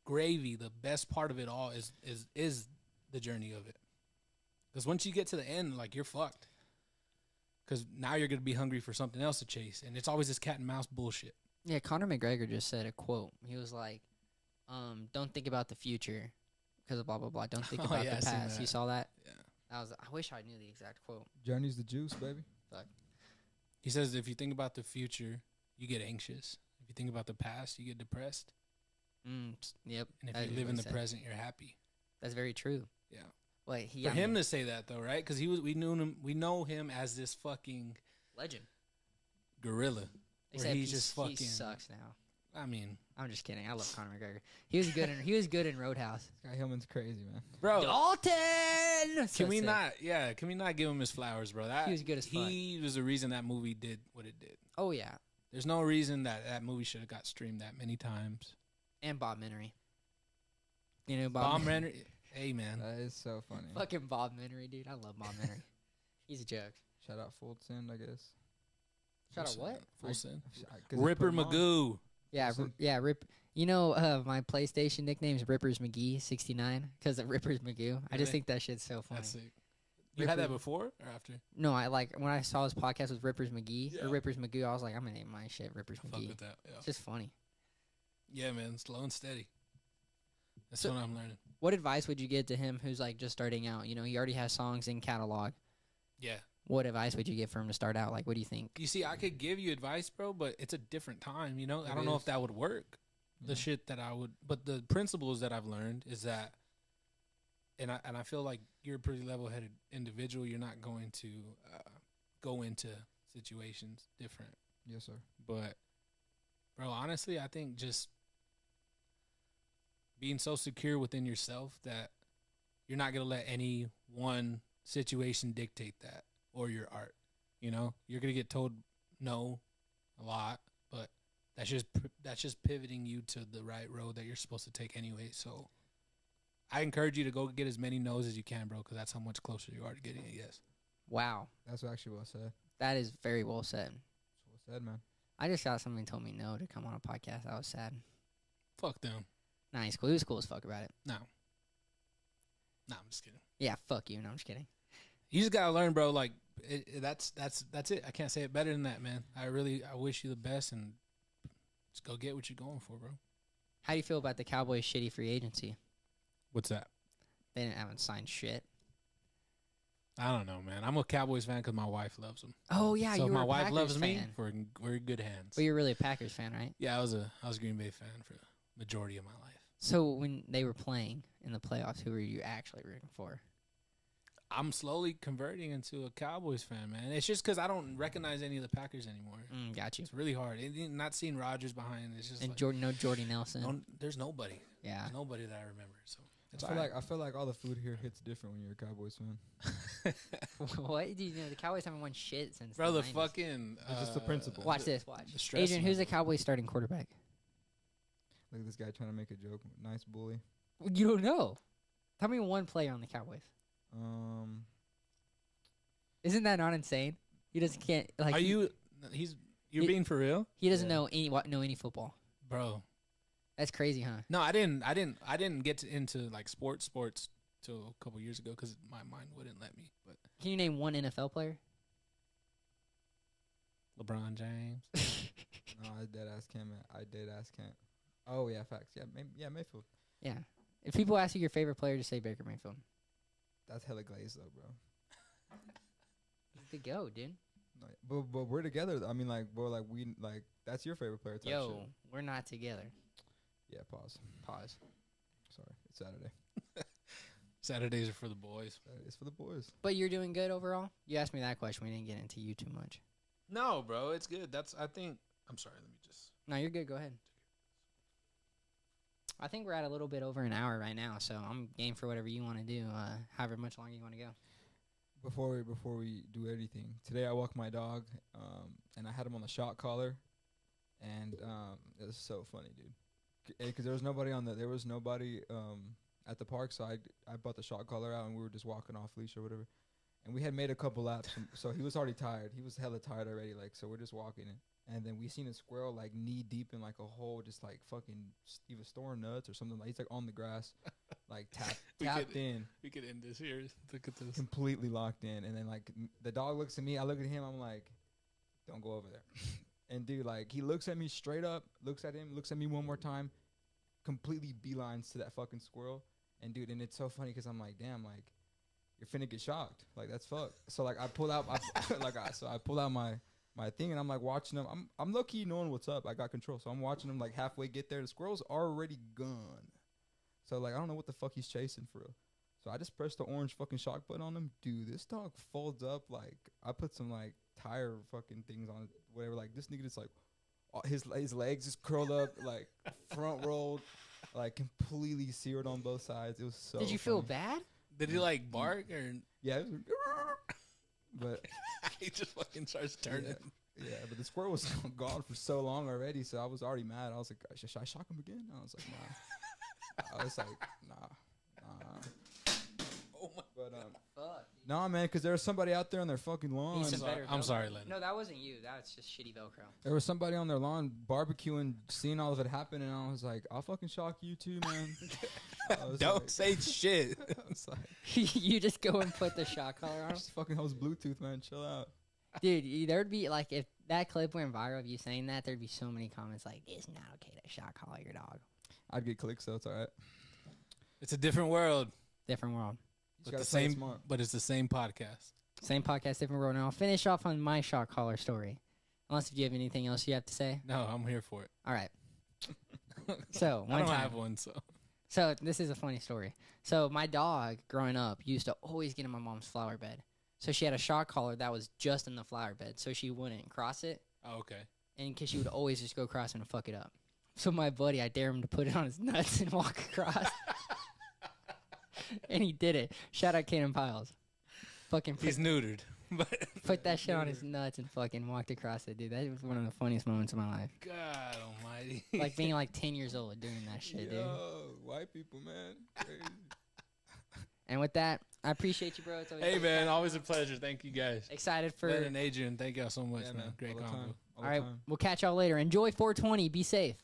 gravy, the best part of it all is the journey of it. Because once you get to the end, like, you're fucked. Because now you're going to be hungry for something else to chase. And it's always this cat and mouse bullshit. Yeah, Conor McGregor just said a quote. He was like, don't think about the future because of blah, blah, blah. Don't think about the past. You saw that? Yeah. I wish I knew the exact quote. Journey's the juice, baby. Fuck. He says if you think about the future, you get anxious. If you think about the past, you get depressed. Yep. And if you live in the present, you're happy. That's very true. Yeah. Wait, For him to say that though, right? Because we know him as this fucking legend gorilla. Except he's just fucking. He sucks now. I mean, I'm just kidding. I love Conor McGregor. He was good. He was good in Roadhouse. Guy Hillman's crazy, man. Bro, Dalton. Can we not? Yeah, can we not give him his flowers, bro? He was good as fuck. He was the reason that movie did what it did. Oh yeah. There's no reason that movie should have got streamed that many times. And Bob Menery. You know Bob Menery. Hey man, That is so funny. Fucking Bob Menery, dude. I love Bob Menery. He's a joke. Shout out Full Send, I guess. Shout out what? Full Send. Ripper Ripper Magoo. Yeah, Rip. You know, my PlayStation nickname is Rippers McGee 69 because of Rippers Magoo. I just think that shit's so funny. That's sick. You had that before or after? No, I like when I saw his podcast with Rippers McGee or Rippers Magoo. I was like, I'm gonna name my shit Rippers Fuck McGee. with that. Yeah. It's just funny. Yeah, man, slow and steady. That's So- what I'm learning. What advice would you give to him who's like just starting out? You know, he already has songs in catalog. Yeah. What advice would you give for him to start out? Like, what do you think? You see, I could give you advice, bro, but it's a different time. You know, I It don't know is. if that would work. The shit that I would, but the principles that I've learned is that, and I feel like you're a pretty level-headed individual. You're not going to go into situations different. Yes, sir. But, bro, honestly, I think just being so secure within yourself that you're not going to let any one situation dictate that or your art. You know, you're going to get told no a lot, but that's just pivoting you to the right road that you're supposed to take anyway. So I encourage you to go get as many no's as you can, bro, because that's how much closer you are to getting a yes. Wow, That's actually well said. that is very well said. That's well said, man. I just got somebody told me no to come on a podcast. I was sad. Fuck them. Nah, he's cool. He was cool as fuck about it. No. No, I'm just kidding. Yeah, fuck you. No, I'm just kidding. You just gotta learn, bro. Like that's it. I can't say it better than that, man. I wish you the best, and just go get what you're going for, bro. How do you feel about the Cowboys' shitty free agency? What's that? They haven't signed shit. I don't know, man. I'm a Cowboys fan because my wife loves them. Oh yeah, So you if were my a wife Packers loves me, fan. we're in good hands. Well, you're really a Packers fan, right? Yeah, I was a Green Bay fan for the majority of my life. So when they were playing in the playoffs, who were you actually rooting for? I'm slowly converting into a Cowboys fan, man. It's just because I don't recognize any of the Packers anymore. Got you. It's really hard. Not seeing Rodgers behind. It's just And like, Jordy Nelson. there's nobody. Yeah. There's nobody that I remember. So it's I feel like all the food here hits different when you're a Cowboys fan. What? Do you know the Cowboys haven't won shit since bro, the 90s. fucking It's just the principle. Watch this. Watch. the stress Adrian, who's the level. Cowboys starting quarterback? Look at this guy trying to make a joke. Nice bully. You don't know. Tell me one player on the Cowboys. Isn't that not insane? He doesn't can't like. Are he, you're he- being for real, He doesn't know any football. bro? That's crazy, huh? No, I didn't get into like sports till a couple years ago because my mind wouldn't let me. But Can you name one NFL player? LeBron James. No, I dead ass can't. I dead ass can't. Oh yeah, facts. Yeah, Mayfield. Yeah. If people ask you your favorite player, just say Baker Mayfield. That's hella glazed though, bro. to go, dude. Like, but we're together. I mean, like, bro, like we like that's your favorite player. Type Yo, shit. we're not together. Yeah. Pause. Sorry, it's Saturday. Saturdays are for the boys. It's for the boys. But you're doing good overall? You asked me that question. We didn't get into you too much. No, bro, it's good. I think. I'm sorry. Let me just. No, you're good. Go ahead. I think we're at a little bit over an hour right now, so I'm game for whatever you want to do, however much longer you want to go. Before we do anything, today I walked my dog, and I had him on the shot collar, and it was so funny, dude. Because there was nobody at the park, so I brought the shot collar out, and we were just walking off leash or whatever, and we had made a couple laps, so he was already tired. He was hella tired already, like, so we're just walking in. And then we seen a squirrel like knee deep in like a hole, just like fucking either storing nuts or something. Like he's like on the grass, like tapped in. We could end this here. Look at this. Completely locked in. And then like the dog looks at me. I look at him. I'm like, don't go over there. And dude, like he looks at me straight up. Looks at him. Looks at me one more time. Completely beelines to that fucking squirrel. And dude, and it's so funny because I'm like, damn, like you're finna get shocked. Like that's fucked. So like I pull out, I pull out my thing, and I'm like watching them. I'm low key knowing what's up. I got control, so I'm watching them like halfway get there. The squirrel's already gone, so like I don't know what the fuck he's chasing for real. So I just pressed the orange fucking shock button on him. Dude, this dog folds up like I put some like tire fucking things on it, whatever. Like this nigga just like his legs just curled up, like front rolled, like completely seared on both sides. It was so. Did you feel bad? Did he like bark or? Yeah, it was, but. He just fucking starts turning. Yeah, but the squirrel was gone for so long already, so I was already mad. I was like, should I shock him again? I was like, nah. I was like, nah. Oh my. But Fuck. nah, man, because there was somebody out there on their fucking lawn. Need some better I'm Velcro. sorry, Lennon. No, that wasn't you. That's just shitty Velcro. There was somebody on their lawn barbecuing, seeing all of it happen, and I was like, I'll fucking shock you too, man. Don't say shit. I was like, You just go and put the shot collar on him? just fucking host Bluetooth, man. Chill out. Dude, there'd be, like, if that clip went viral of you saying that, there'd be so many comments like, it's not okay to shot collar your dog. I'd get clicks, though. It's all right. It's a different world. Different world. You But gotta the play it same, smart. but it's the same podcast. Same podcast, different world. Now I'll finish off on my shot collar story. Unless if you have anything else you have to say. No, I'm here for it. All right. So, I one don't time. have one, so. So this is a funny story. So my dog, growing up, used to always get in my mom's flower bed. So she had a shock collar that was just in the flower bed, so she wouldn't cross it, Oh, okay. and because she would always just go cross and fuck it up. So my buddy, I dare him to put it on his nuts and walk across, and he did it. Shout out Kaden Piles. Fucking He's neutered. But put that shit on his nuts and fucking walked across it, dude. That was one of the funniest moments of my life. God almighty. Like being like 10 years old doing that shit, dude. White people, man. Crazy. And with that, I appreciate you, bro. It's always Hey, man, always a pleasure. Thank you, guys. excited for. Ben and Adrian, thank y'all so much, Yeah, man. Great all the combo. time. All right, we'll catch y'all later. Enjoy 420. Be safe.